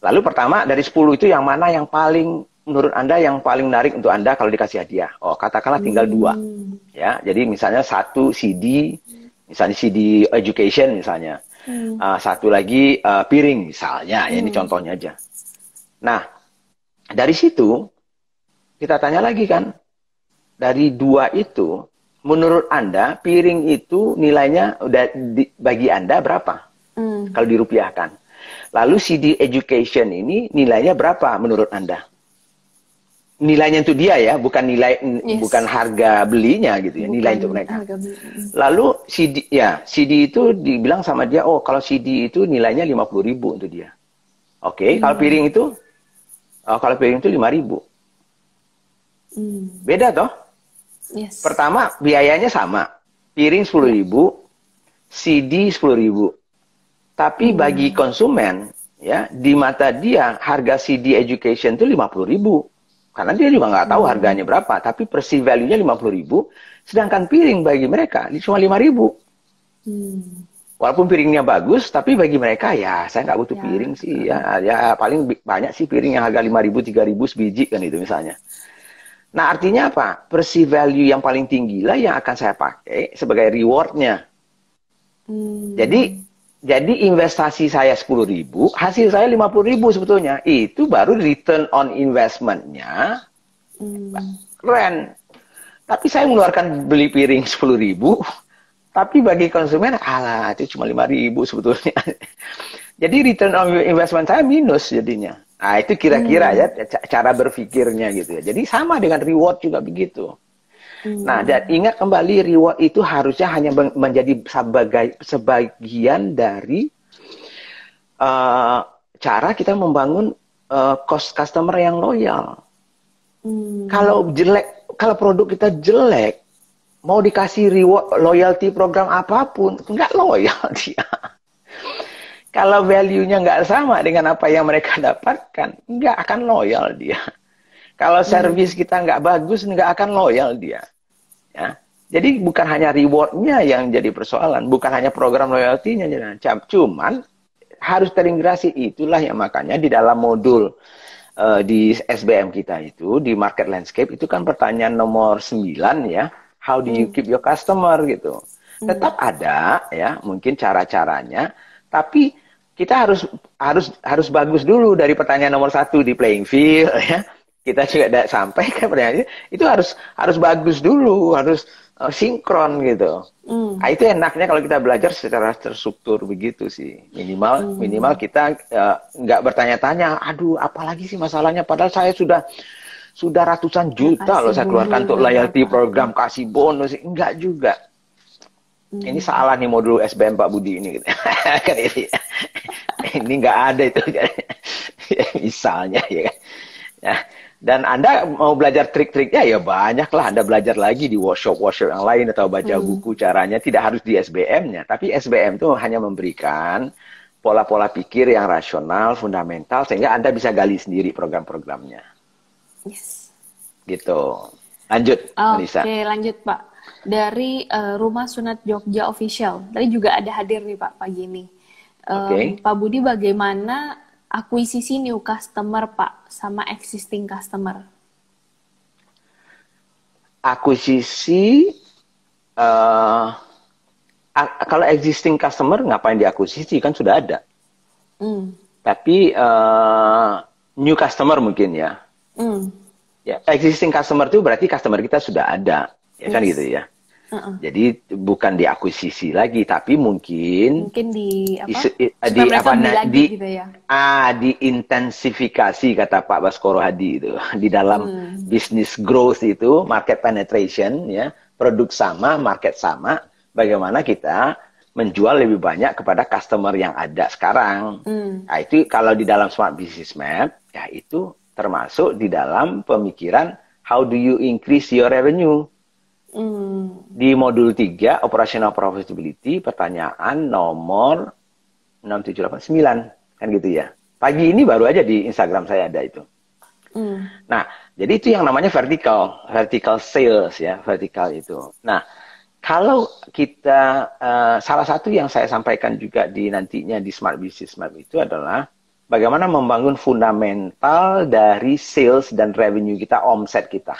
Lalu pertama dari 10 itu yang mana yang paling menurut Anda yang paling menarik untuk Anda kalau dikasih hadiah? Oh, katakanlah tinggal 2. Ya, jadi misalnya 1 CD, misalnya CD education misalnya. Satu lagi piring misalnya, ya, ini contohnya aja. Nah, dari situ kita tanya lagi kan, dari 2 itu, menurut Anda piring itu nilainya udah bagi Anda berapa? Kalau dirupiahkan. Lalu CD education ini nilainya berapa menurut Anda? Nilainya untuk dia ya, bukan nilai, bukan harga belinya gitu ya, bukan nilai untuk mereka. Lalu CD itu dibilang sama dia, oh kalau CD itu nilainya 50.000 untuk dia. Oke, kalau piring itu, kalau piring itu 5.000. Beda toh? Pertama biayanya sama, piring 10.000, CD 10.000. Tapi bagi konsumen ya, di mata dia harga CD education itu 50.000. Karena dia juga nggak tahu harganya berapa, tapi perceived value-nya 50.000, sedangkan piring bagi mereka cuma 5.000. Walaupun piringnya bagus, tapi bagi mereka ya saya nggak butuh piring sih ya paling banyak sih piring yang harga 5.000, 3.000 sebiji kan itu misalnya. Nah artinya apa? Perceived value yang paling tinggi lah yang akan saya pakai sebagai reward-nya. Jadi investasi saya 10.000, hasil saya 50.000 sebetulnya. Itu baru return on investment-nya. Keren. Tapi saya mengeluarkan beli piring 10.000, tapi bagi konsumen, alah itu cuma 5.000 sebetulnya. Jadi return on investment saya minus jadinya. Nah itu kira-kira ya cara berpikirnya gitu ya. Jadi sama dengan reward juga begitu. Nah, dan ingat kembali reward itu harusnya hanya menjadi sebagian dari cara kita membangun customer yang loyal. Kalau jelek, kalau produk kita jelek, mau dikasih reward loyalty program apapun, nggak loyal dia. Kalau value-nya nggak sama dengan apa yang mereka dapatkan, nggak akan loyal dia. Kalau service kita nggak bagus, nggak akan loyal dia. Ya. Jadi bukan hanya reward-nya yang jadi persoalan, bukan hanya program loyalty-nya, cuman harus terintegrasi. Itulah yang makanya di dalam modul di SBM kita itu, di market landscape itu kan pertanyaan nomor 9 ya, how do you keep your customer gitu. Tetap ada ya, mungkin cara-caranya, tapi kita harus bagus dulu dari pertanyaan nomor 1 di playing field ya. Kita juga tidak sampai ke pertanyaan itu harus bagus dulu, harus sinkron gitu. Nah, itu enaknya kalau kita belajar secara terstruktur begitu sih. Minimal kita nggak bertanya-tanya, aduh apalagi sih masalahnya, padahal saya sudah ratusan juta loh saya keluarkan untuk loyalty program, kasih bonus. Enggak juga. Ini salah nih modul SBM Pak Budi ini gitu. Kan ini nggak ada itu misalnya ya kan. Ya. Dan Anda mau belajar trik-triknya ya banyaklah, Anda belajar lagi di workshop yang lain atau baca buku caranya, tidak harus di SBM-nya, tapi SBM itu hanya memberikan pola-pola pikir yang rasional, fundamental, sehingga Anda bisa gali sendiri program-programnya. Yes. Gitu. Lanjut, Melissa. Oke, lanjut Pak. Dari Rumah Sunat Jogja Official, tadi juga ada hadir nih Pak pagi ini. Pak Budi, bagaimana akuisisi new customer Pak sama existing customer? Akuisisi, kalau existing customer ngapain diakuisisi, kan sudah ada. Tapi new customer mungkin ya. Ya, existing customer itu berarti customer kita sudah ada, ya kan gitu ya. Jadi bukan diakuisisi lagi, tapi mungkin diintensifikasi kata Pak Baskoro Hadi itu di dalam business growth itu, market penetration ya, produk sama, market sama, bagaimana kita menjual lebih banyak kepada customer yang ada sekarang. Nah, itu kalau di dalam Smart Business Map ya itu termasuk di dalam pemikiran how do you increase your revenue. Di modul 3, Operational Profitability, pertanyaan nomor 6789, kan gitu ya. Pagi ini baru aja di Instagram saya ada itu. Nah, jadi itu yang namanya vertical sales ya, vertical itu. Nah, kalau kita, salah satu yang saya sampaikan juga di nantinya di Smart Business Map itu adalah bagaimana membangun fundamental dari sales dan revenue kita, omset kita.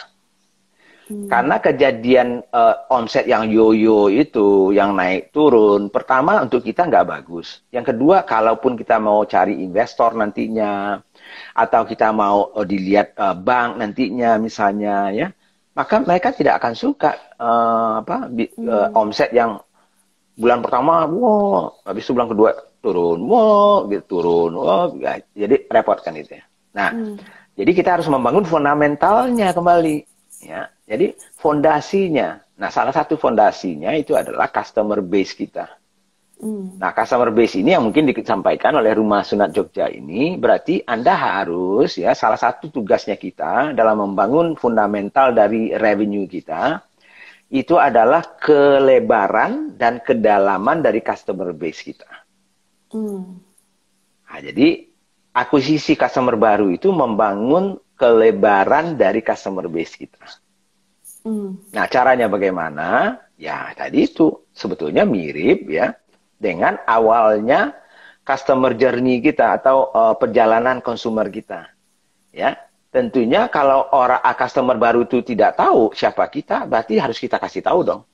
Karena kejadian omset yang yo-yo itu, yang naik turun, pertama untuk kita nggak bagus. Yang kedua, kalaupun kita mau cari investor nantinya, atau kita mau dilihat bank nantinya misalnya, ya, maka mereka tidak akan suka omset yang bulan pertama, wow, habis itu bulan kedua turun, wow, gitu turun, wow, jadi repot kan itu ya. Nah, jadi kita harus membangun fundamentalnya kembali, ya. Jadi fondasinya, nah salah satu fondasinya itu adalah customer base kita. Nah customer base ini yang mungkin disampaikan oleh Rumah Sunat Jogja ini, berarti Anda harus ya, salah satu tugasnya kita dalam membangun fundamental dari revenue kita, itu adalah kelebaran dan kedalaman dari customer base kita. Nah, jadi akuisisi customer baru itu membangun kelebaran dari customer base kita. Nah, caranya bagaimana? Ya, tadi itu sebetulnya mirip ya dengan awalnya customer journey kita atau perjalanan konsumer kita. Ya, tentunya kalau customer baru itu tidak tahu siapa kita, berarti harus kita kasih tahu dong.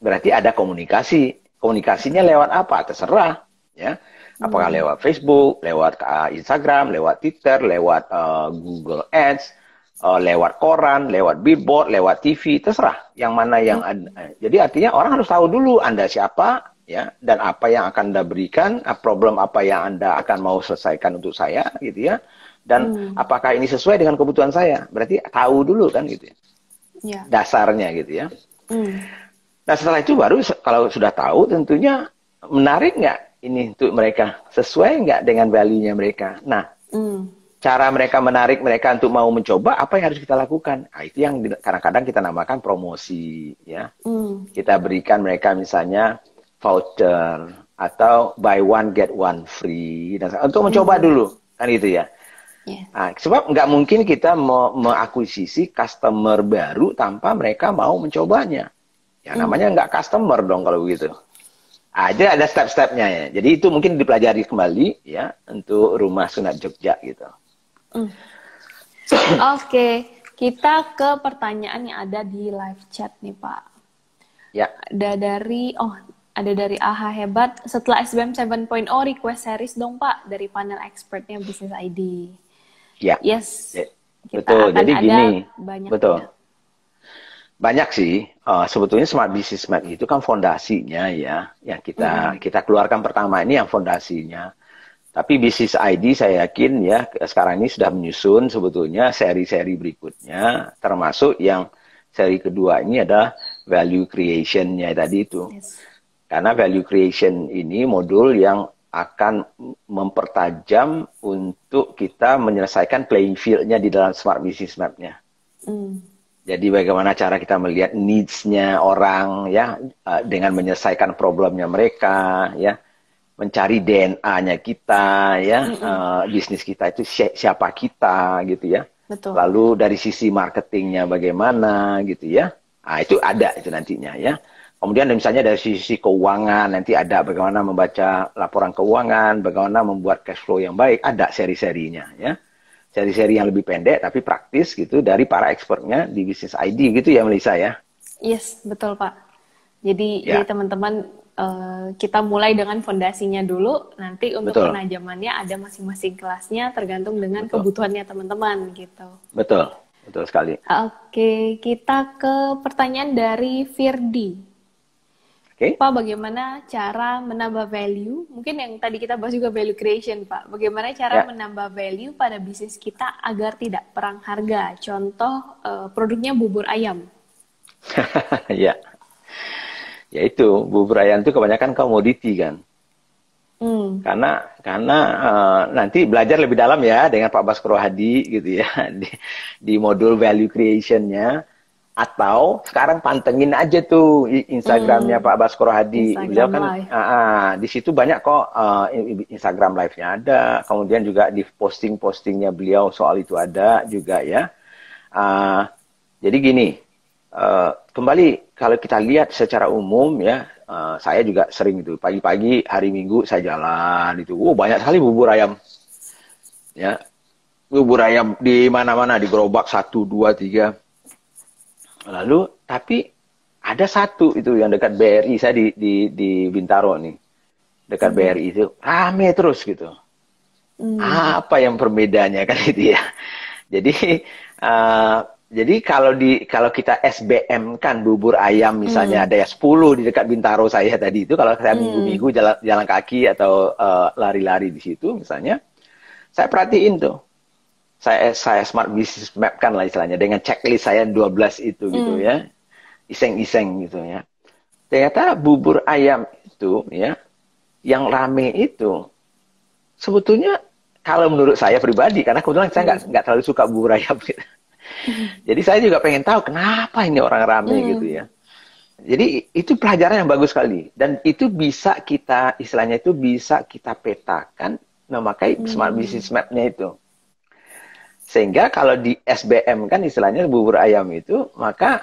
Berarti ada komunikasi. Komunikasinya lewat apa? Terserah, ya. Apakah lewat Facebook, lewat Instagram, lewat Twitter, lewat Google Ads, lewat koran, lewat billboard, lewat TV, terserah yang mana yang ada. Jadi artinya orang harus tahu dulu Anda siapa, ya, dan apa yang akan Anda berikan, problem apa yang Anda akan mau selesaikan untuk saya, gitu ya. Dan apakah ini sesuai dengan kebutuhan saya? Berarti tahu dulu kan gitu ya. Dasarnya gitu ya. Nah setelah itu baru kalau sudah tahu tentunya menarik nggak ini untuk mereka, sesuai nggak dengan value-nya mereka. Nah, cara mereka menarik mereka untuk mau mencoba, apa yang harus kita lakukan? Nah, itu yang kadang-kadang kita namakan promosi, ya. Kita berikan mereka misalnya voucher atau buy one get one free, dan untuk mencoba dulu, kan gitu ya. Nah, sebab nggak mungkin kita mengakuisisi customer baru tanpa mereka mau mencobanya. Ya namanya nggak customer dong kalau begitu. Ada step-stepnya ya. Jadi itu mungkin dipelajari kembali ya untuk Rumah Sunat Jogja gitu. Hmm. Oke, kita ke pertanyaan yang ada di live chat nih Pak. Ya. Ada dari AHA Hebat. Setelah SBM 7.0 request series dong Pak dari panel expertnya Business ID. Ya. Yes, kita Betul. akan Jadi ada gini, betul. banyaknya. Banyak sih. Sebetulnya Smart Business Map itu kan fondasinya ya, yang kita keluarkan pertama ini yang fondasinya. Tapi Business ID saya yakin ya sekarang ini sudah menyusun sebetulnya seri-seri berikutnya, termasuk yang seri kedua ini adalah value creation-nya tadi itu. Yes. Karena value creation ini modul yang akan mempertajam untuk kita menyelesaikan playing field-nya di dalam Smart Business Map-nya. Jadi bagaimana cara kita melihat needs-nya orang ya dengan menyelesaikan problemnya mereka ya, mencari DNA-nya kita ya, bisnis kita itu siapa kita gitu ya. Betul. Lalu dari sisi marketingnya bagaimana gitu ya. Nah, itu ada itu nantinya ya. Kemudian misalnya dari sisi keuangan nanti ada bagaimana membaca laporan keuangan, bagaimana membuat cash flow yang baik, ada seri-serinya ya. Seri-seri yang lebih pendek tapi praktis gitu dari para expertnya di Business ID gitu ya Melisa ya. Yes, betul Pak. Jadi teman-teman kita mulai dengan fondasinya dulu, nanti untuk penajamannya ada masing-masing kelasnya tergantung dengan kebutuhannya teman-teman gitu. Betul, betul sekali. Oke, kita ke pertanyaan dari Firdi. Pak, bagaimana cara menambah value? Mungkin yang tadi kita bahas juga value creation, Pak. Bagaimana cara menambah value pada bisnis kita agar tidak perang harga? Contoh produknya bubur ayam. Ya. Ya itu, bubur ayam itu kebanyakan komoditi kan. Karena nanti belajar lebih dalam ya dengan Pak Baskoro Hadi gitu ya di modul value creation-nya. Atau sekarang pantengin aja tuh Instagramnya Pak Baskoro Hadi. Beliau kan di situ banyak kok Instagram live-nya ada. Kemudian juga di posting-postingnya beliau soal itu ada juga ya. Jadi gini, kembali kalau kita lihat secara umum ya, saya juga sering itu pagi-pagi hari Minggu saya jalan itu, banyak sekali bubur ayam, ya bubur ayam di mana-mana di gerobak 1, 2, 3. Lalu tapi ada satu itu yang dekat BRI saya di Bintaro nih, dekat BRI itu rame terus gitu. Apa yang perbedaannya kan itu ya? Jadi kalau kita SBM kan bubur ayam misalnya ada ya 10 di dekat Bintaro saya tadi itu, kalau saya minggu-minggu jalan kaki atau lari-lari di situ misalnya, saya perhatiin tuh. Saya Smart Business Map kan lah istilahnya dengan checklist saya 12 itu gitu ya. Iseng-iseng gitu ya. Ternyata bubur ayam itu ya yang rame itu sebetulnya kalau menurut saya pribadi, karena kebetulan saya nggak terlalu suka bubur ayam gitu. Jadi saya juga pengen tahu kenapa ini orang rame gitu ya. Jadi itu pelajaran yang bagus sekali dan itu bisa kita istilahnya itu bisa kita petakan memakai Smart Business Map-nya itu. Sehingga kalau di SBM kan istilahnya bubur ayam itu, maka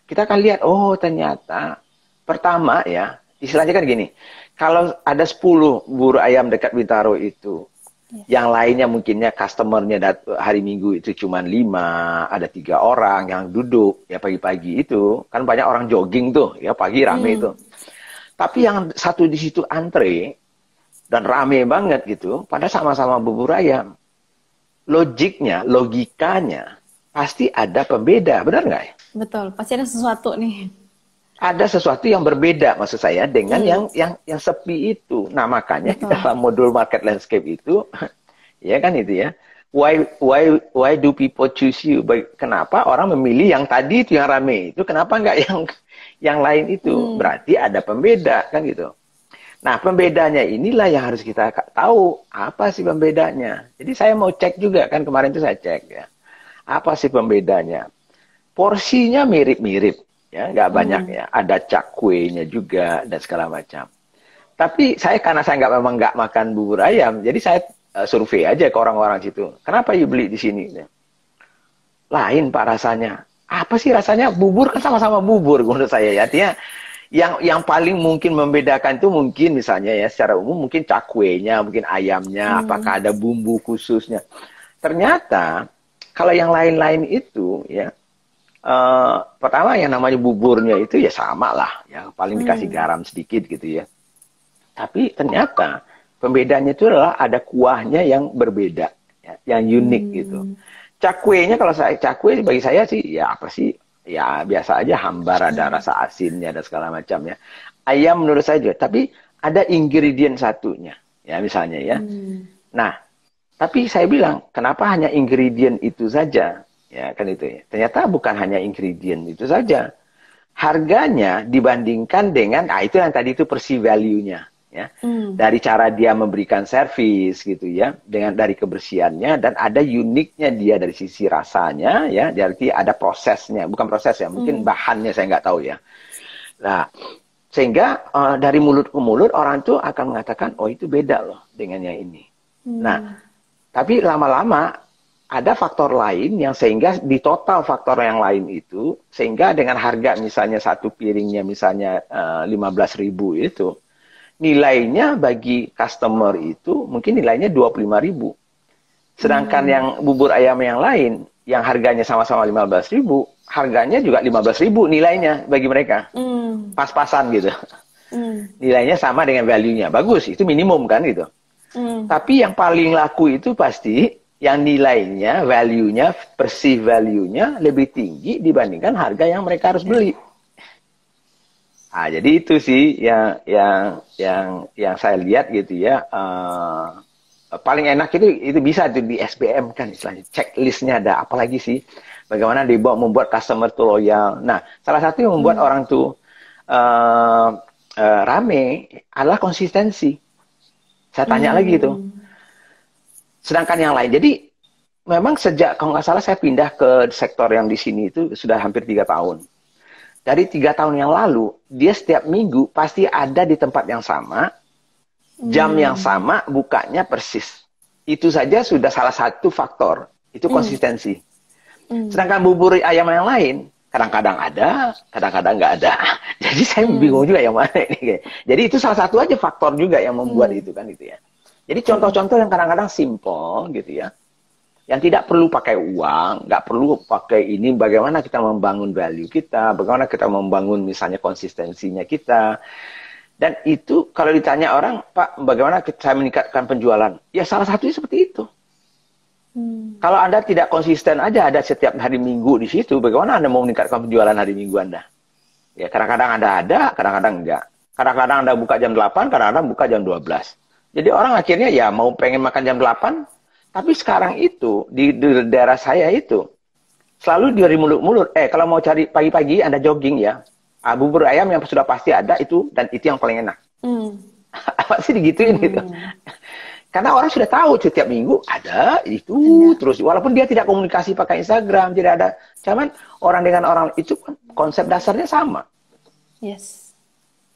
kita akan lihat, oh ternyata pertama ya, istilahnya kan gini, kalau ada 10 bubur ayam dekat Bintaro itu, yang lainnya mungkinnya customernya hari Minggu itu cuma 5, ada 3 orang yang duduk, ya pagi-pagi itu, kan banyak orang jogging tuh, ya pagi rame itu. Tapi yang satu di situ antre, dan rame banget gitu, pada sama-sama bubur ayam. Logikanya, pasti ada pembeda, benar nggak ya? Betul, pasti ada sesuatu nih. Ada sesuatu yang berbeda, maksud saya, dengan yang sepi itu. Nah, makanya di dalam modul market landscape itu, ya kan itu ya, why do people choose you? Kenapa orang memilih yang tadi itu yang rame itu, kenapa nggak yang lain itu? Berarti ada pembeda, kan gitu. Nah, pembedanya inilah yang harus kita tahu. Apa sih pembedanya? Jadi saya mau cek juga, kan kemarin itu saya cek ya. Apa sih pembedanya? Porsinya mirip-mirip, ya nggak banyak ya. Ada cakwenya juga, dan segala macam. Tapi karena saya memang nggak makan bubur ayam, jadi saya survei aja ke orang-orang situ. Kenapa you beli di sini? Lain Pak rasanya. Apa sih rasanya? Bubur kan sama-sama bubur menurut saya ya. Artinya, yang paling mungkin membedakan itu mungkin misalnya ya secara umum mungkin cakwenya, mungkin ayamnya, apakah ada bumbu khususnya. Ternyata kalau yang lain-lain itu ya, pertama yang namanya buburnya itu ya sama lah, ya paling dikasih garam sedikit gitu ya. Tapi ternyata pembedanya itu adalah ada kuahnya yang berbeda, ya, yang unik gitu. Cakwenya, kalau saya cakwe bagi saya sih ya apa sih? Ya biasa aja, hambar, ada rasa asinnya dan segala macam ya. Ayam menurut saya juga, tapi ada ingredient satunya, ya misalnya ya. Nah, tapi saya bilang, kenapa hanya ingredient itu saja? Ya kan itu ya. Ternyata bukan hanya ingredient itu saja. Harganya dibandingkan dengan, itu yang tadi itu perceived value-nya. Ya. Dari cara dia memberikan servis gitu ya, dari kebersihannya, dan ada uniknya dia dari sisi rasanya ya, jadi ada prosesnya, bukan proses ya, mungkin bahannya saya nggak tahu ya. Nah, sehingga dari mulut ke mulut orang itu akan mengatakan, oh itu beda loh dengan yang ini. Nah, tapi lama-lama ada faktor lain yang sehingga di total faktor yang lain itu, sehingga dengan harga misalnya satu piringnya misalnya 15.000 itu, nilainya bagi customer itu mungkin nilainya 25.000. Sedangkan yang bubur ayam yang lain, yang harganya sama-sama 15.000, harganya juga 15.000 nilainya bagi mereka. Pas-pasan gitu. Nilainya sama dengan value-nya. Bagus, itu minimum kan gitu. Tapi yang paling laku itu pasti yang nilainya, value-nya, perceived value-nya lebih tinggi dibandingkan harga yang mereka harus beli. Nah, jadi itu sih yang saya lihat gitu ya. Paling enak itu bisa tuh di SBM kan istilahnya. Checklistnya ada, apalagi sih bagaimana membuat customer tuh loyal. Nah, salah satu yang membuat orang tuh rame adalah konsistensi. Saya tanya lagi tuh. Sedangkan yang lain, jadi memang sejak kalau nggak salah saya pindah ke sektor yang di sini itu sudah hampir 3 tahun. Dari 3 tahun yang lalu, dia setiap minggu pasti ada di tempat yang sama, jam yang sama, bukanya persis. Itu saja sudah salah satu faktor. Itu konsistensi. Sedangkan bubur ayam yang lain, kadang-kadang ada, kadang-kadang nggak ada. Jadi saya bingung juga yang mana ini. Jadi itu salah satu aja faktor juga yang membuat itu kan itu ya. Jadi contoh-contoh yang kadang-kadang simple gitu ya. Yang tidak perlu pakai uang, nggak perlu pakai ini, bagaimana kita membangun value kita, bagaimana kita membangun misalnya konsistensinya kita. Dan itu kalau ditanya orang, Pak, bagaimana saya meningkatkan penjualan? Ya salah satunya seperti itu. Kalau Anda tidak konsisten aja, ada setiap hari Minggu di situ, bagaimana Anda mau meningkatkan penjualan hari Minggu Anda? Ya kadang-kadang Anda ada, kadang-kadang enggak. Kadang-kadang Anda buka jam 8, kadang-kadang buka jam 12. Jadi orang akhirnya ya mau pengen makan jam 8, tapi sekarang itu, di daerah saya itu, selalu dari mulut-mulut, kalau mau cari pagi-pagi, Anda jogging ya, bubur ayam yang sudah pasti ada itu, dan itu yang paling enak. Apa sih digituin gitu? Karena orang sudah tahu, setiap minggu ada itu, terus. Walaupun dia tidak komunikasi pakai Instagram, tidak ada. Cuman orang dengan orang itu, konsep dasarnya sama. Yes.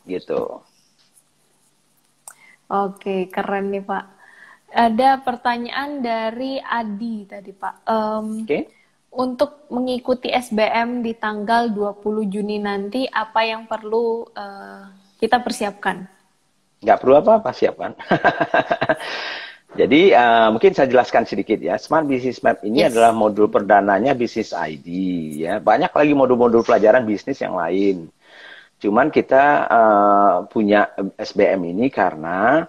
Gitu. Oke, keren nih Pak. Ada pertanyaan dari Adi tadi Pak. Untuk mengikuti SBM di tanggal 20 Juni nanti, apa yang perlu kita persiapkan? Nggak perlu apa-apa, siapkan. Jadi mungkin saya jelaskan sedikit ya. Smart Business Map ini adalah modul perdananya Business ID. Ya. Banyak lagi modul-modul pelajaran bisnis yang lain. Cuman kita punya SBM ini karena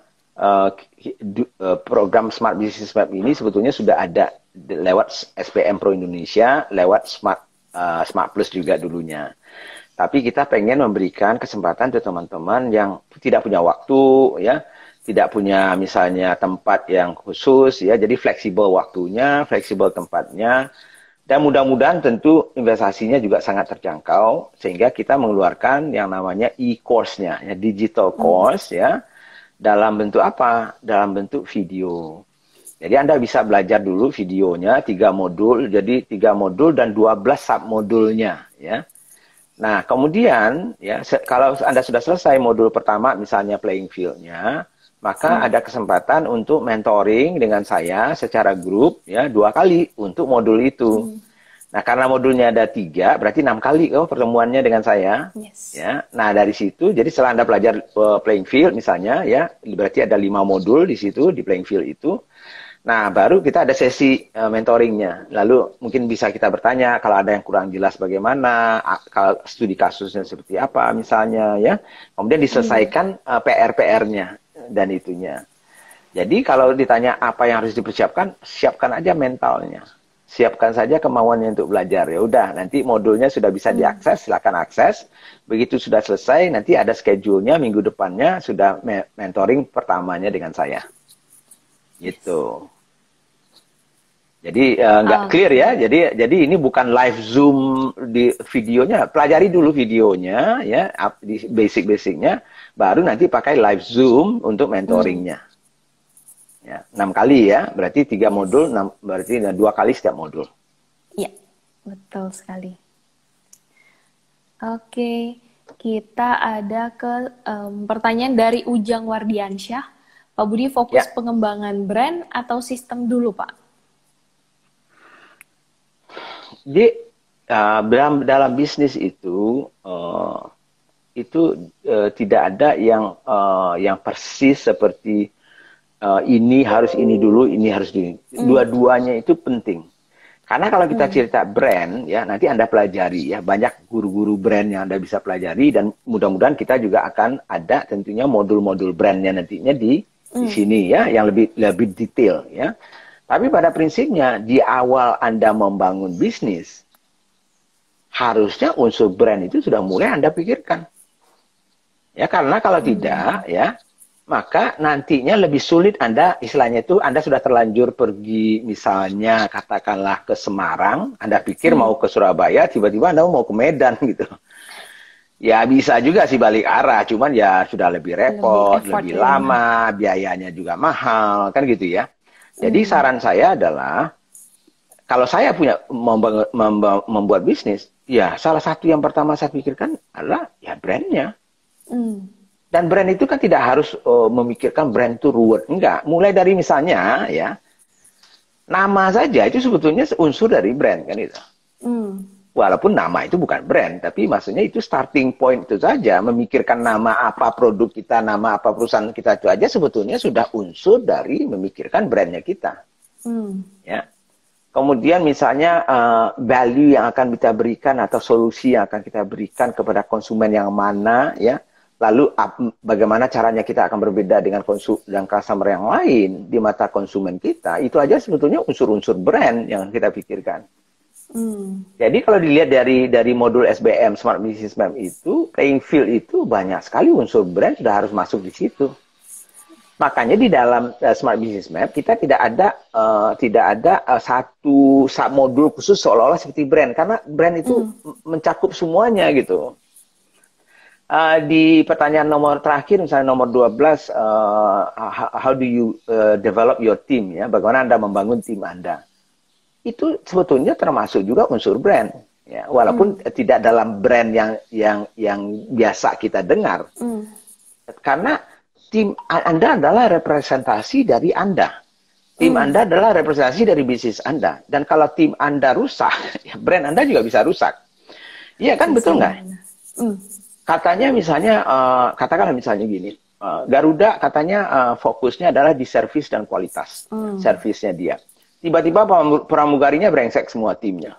program Smart Business Map ini sebetulnya sudah ada lewat SBM Pro Indonesia, lewat Smart Plus juga dulunya. Tapi kita pengen memberikan kesempatan untuk teman-teman yang tidak punya waktu, ya, tidak punya misalnya tempat yang khusus, ya, jadi fleksibel waktunya, fleksibel tempatnya. Dan mudah-mudahan tentu investasinya juga sangat terjangkau, sehingga kita mengeluarkan yang namanya e-course-nya, ya, digital course, ya, dalam bentuk apa? Dalam bentuk video. Jadi Anda bisa belajar dulu videonya, 3 modul, jadi 3 modul dan 12 submodulnya, ya. Nah, kemudian, ya, kalau Anda sudah selesai modul pertama, misalnya playing field-nya, maka ada kesempatan untuk mentoring dengan saya secara grup, ya, 2 kali untuk modul itu. Nah, karena modulnya ada 3, berarti 6 kali pertemuannya dengan saya. Ya. Nah, dari situ, jadi setelah Anda belajar playing field misalnya, ya, berarti ada 5 modul di situ, di playing field itu. Nah, baru kita ada sesi mentoringnya. Lalu mungkin bisa kita bertanya kalau ada yang kurang jelas bagaimana, kalau studi kasusnya seperti apa misalnya ya. Kemudian diselesaikan PR-PR-nya dan itunya. Jadi kalau ditanya apa yang harus dipersiapkan, siapkan aja mentalnya. Siapkan saja kemauannya untuk belajar. Ya udah, nanti modulnya sudah bisa diakses, silakan akses. Begitu sudah selesai, nanti ada schedule-nya minggu depannya sudah mentoring pertamanya dengan saya. Gitu. Jadi nggak clear ya. Jadi ini bukan live Zoom di videonya. Pelajari dulu videonya ya, di basic-basicnya, baru nanti pakai live Zoom untuk mentoringnya. Ya, 6 kali ya, berarti 3 modul, 6, berarti 2 kali setiap modul. Iya, betul sekali. Oke, kita ada ke pertanyaan dari Ujang Wardiansyah. Pak Budi fokus Ya. pengembangan brand atau sistem dulu, Pak? Jadi dalam bisnis itu tidak ada yang persis seperti ini harus ini dulu, ini harus ini. Dua-duanya itu penting. Karena kalau kita cerita brand, ya nanti Anda pelajari ya, banyak guru-guru brand yang Anda bisa pelajari dan mudah-mudahan kita juga akan ada tentunya modul-modul brandnya nantinya di sini ya, yang lebih detail ya. Tapi pada prinsipnya di awal Anda membangun bisnis, harusnya unsur brand itu sudah mulai Anda pikirkan. Ya karena kalau tidak ya, maka nantinya lebih sulit Anda, istilahnya itu Anda sudah terlanjur pergi misalnya katakanlah ke Semarang, Anda pikir mau ke Surabaya, tiba-tiba Anda mau ke Medan gitu. Ya bisa juga sih balik arah, cuman ya sudah lebih repot, lebih lama, biayanya juga mahal, kan gitu ya. Jadi saran saya adalah, kalau saya punya membuat bisnis, ya salah satu yang pertama saya pikirkan adalah ya brandnya. Dan brand itu kan tidak harus memikirkan brand itu ruwet. Enggak. Mulai dari misalnya ya, nama saja itu sebetulnya unsur dari brand kan itu. Walaupun nama itu bukan brand, tapi maksudnya itu starting point itu saja. Memikirkan nama apa produk kita, nama apa perusahaan kita itu aja sebetulnya sudah unsur dari memikirkan brandnya kita. Ya. Kemudian misalnya value yang akan kita berikan atau solusi yang akan kita berikan kepada konsumen yang mana ya. Lalu bagaimana caranya kita akan berbeda dengan customer yang lain di mata konsumen kita, itu aja sebetulnya unsur-unsur brand yang kita pikirkan. Jadi kalau dilihat dari modul SBM Smart Business Map itu, playing field itu banyak sekali unsur brand sudah harus masuk di situ. Makanya di dalam Smart Business Map kita tidak ada satu modul khusus seolah-olah seperti brand, karena brand itu mencakup semuanya gitu. Di pertanyaan nomor terakhir, misalnya nomor 12, how do you develop your team, ya? Bagaimana Anda membangun tim Anda? Itu sebetulnya termasuk juga unsur brand, ya. Walaupun tidak dalam brand yang biasa kita dengar. Karena tim Anda adalah representasi dari Anda. Tim Anda adalah representasi dari bisnis Anda. Dan kalau tim Anda rusak, ya brand Anda juga bisa rusak. Iya kan, betul nggak? Katanya misalnya, katakanlah misalnya gini, Garuda katanya fokusnya adalah di servis dan kualitas, servisnya dia. Tiba-tiba pramugarinya brengsek semua timnya.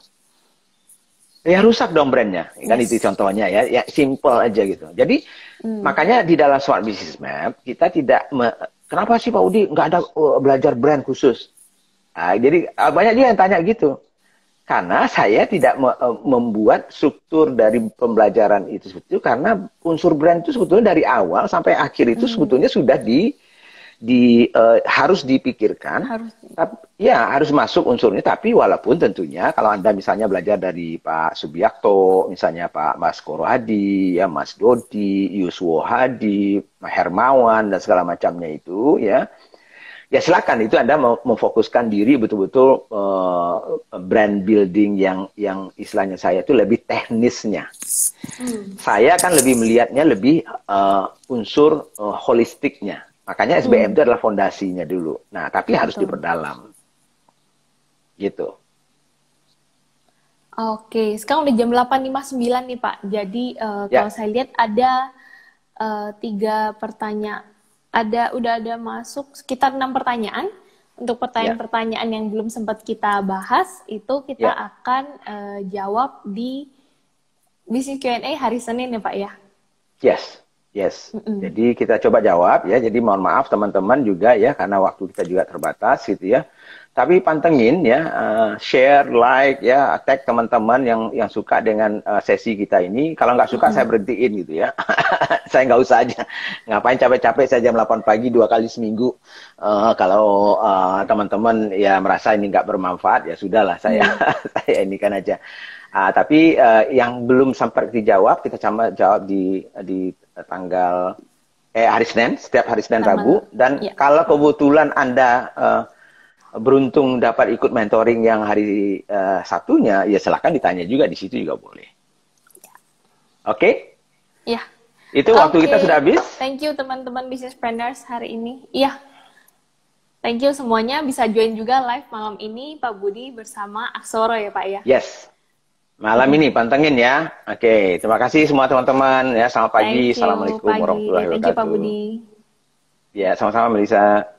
Ya rusak dong brandnya, kan itu contohnya ya simple aja gitu. Jadi makanya di dalam Smart Business Map kita tidak, kenapa sih Pak Udi nggak ada belajar brand khusus? Jadi banyak juga yang tanya gitu. Karena saya tidak membuat struktur dari pembelajaran itu sebetulnya, karena unsur brand itu sebetulnya dari awal sampai akhir itu sebetulnya sudah harus dipikirkan. Ya harus masuk unsurnya, tapi walaupun tentunya kalau Anda misalnya belajar dari Pak Subiakto, misalnya Pak Mas Koro Hadi, ya Mas Dodi, Yuswo Hadi, Hermawan dan segala macamnya itu ya. Ya silakan, itu Anda memfokuskan diri betul-betul brand building yang istilahnya saya itu lebih teknisnya. Saya kan lebih melihatnya lebih unsur holistiknya. Makanya SBM itu adalah fondasinya dulu. Nah, tapi harus diperdalam. Gitu. Oke, sekarang udah jam 8.59 nih Pak. Jadi kalau saya lihat ada 3 pertanyaan. Udah ada masuk sekitar 6 pertanyaan. Untuk Ya, pertanyaan-pertanyaan yang belum sempat kita bahas, itu kita ya, akan jawab di Bisnis Q&A hari Senin ya Pak ya? yes, yes. Mm-mm. Jadi kita coba jawab ya. Jadi mohon maaf teman-teman juga ya, karena waktu kita juga terbatas gitu ya. Tapi pantengin ya, share, like ya, tag teman-teman yang suka dengan sesi kita ini. Kalau nggak suka saya Mm-mm. berhentiin gitu ya. Saya nggak usah aja. Ngapain capek-capek saya jam 8 pagi 2 kali seminggu. Kalau teman-teman ya merasa ini nggak bermanfaat ya sudahlah saya Mm. saya ini kan aja. Tapi yang belum sempat dijawab kita coba jawab di tanggal hari Senin, setiap hari Senin Rabu. Tanggal, Dan ya. kalau kebetulan Anda beruntung dapat ikut mentoring yang hari Sabtunya, ya silahkan ditanya juga di situ juga boleh. Oke? Ya. Itu waktu kita sudah Oke, habis. thank you teman-teman Businesspreneurs hari ini. Iya, thank you semuanya bisa join juga live malam ini Pak Budi bersama Aksoro ya Pak ya. Yes. Malam Mm-mm. ini pantengin ya. Oke, terima kasih semua teman-teman ya. Selamat pagi. Thank you Assalamualaikum pagi. warahmatullahi Thank you Pak wabarakatuh. Budi. Ya, sama-sama Melisa.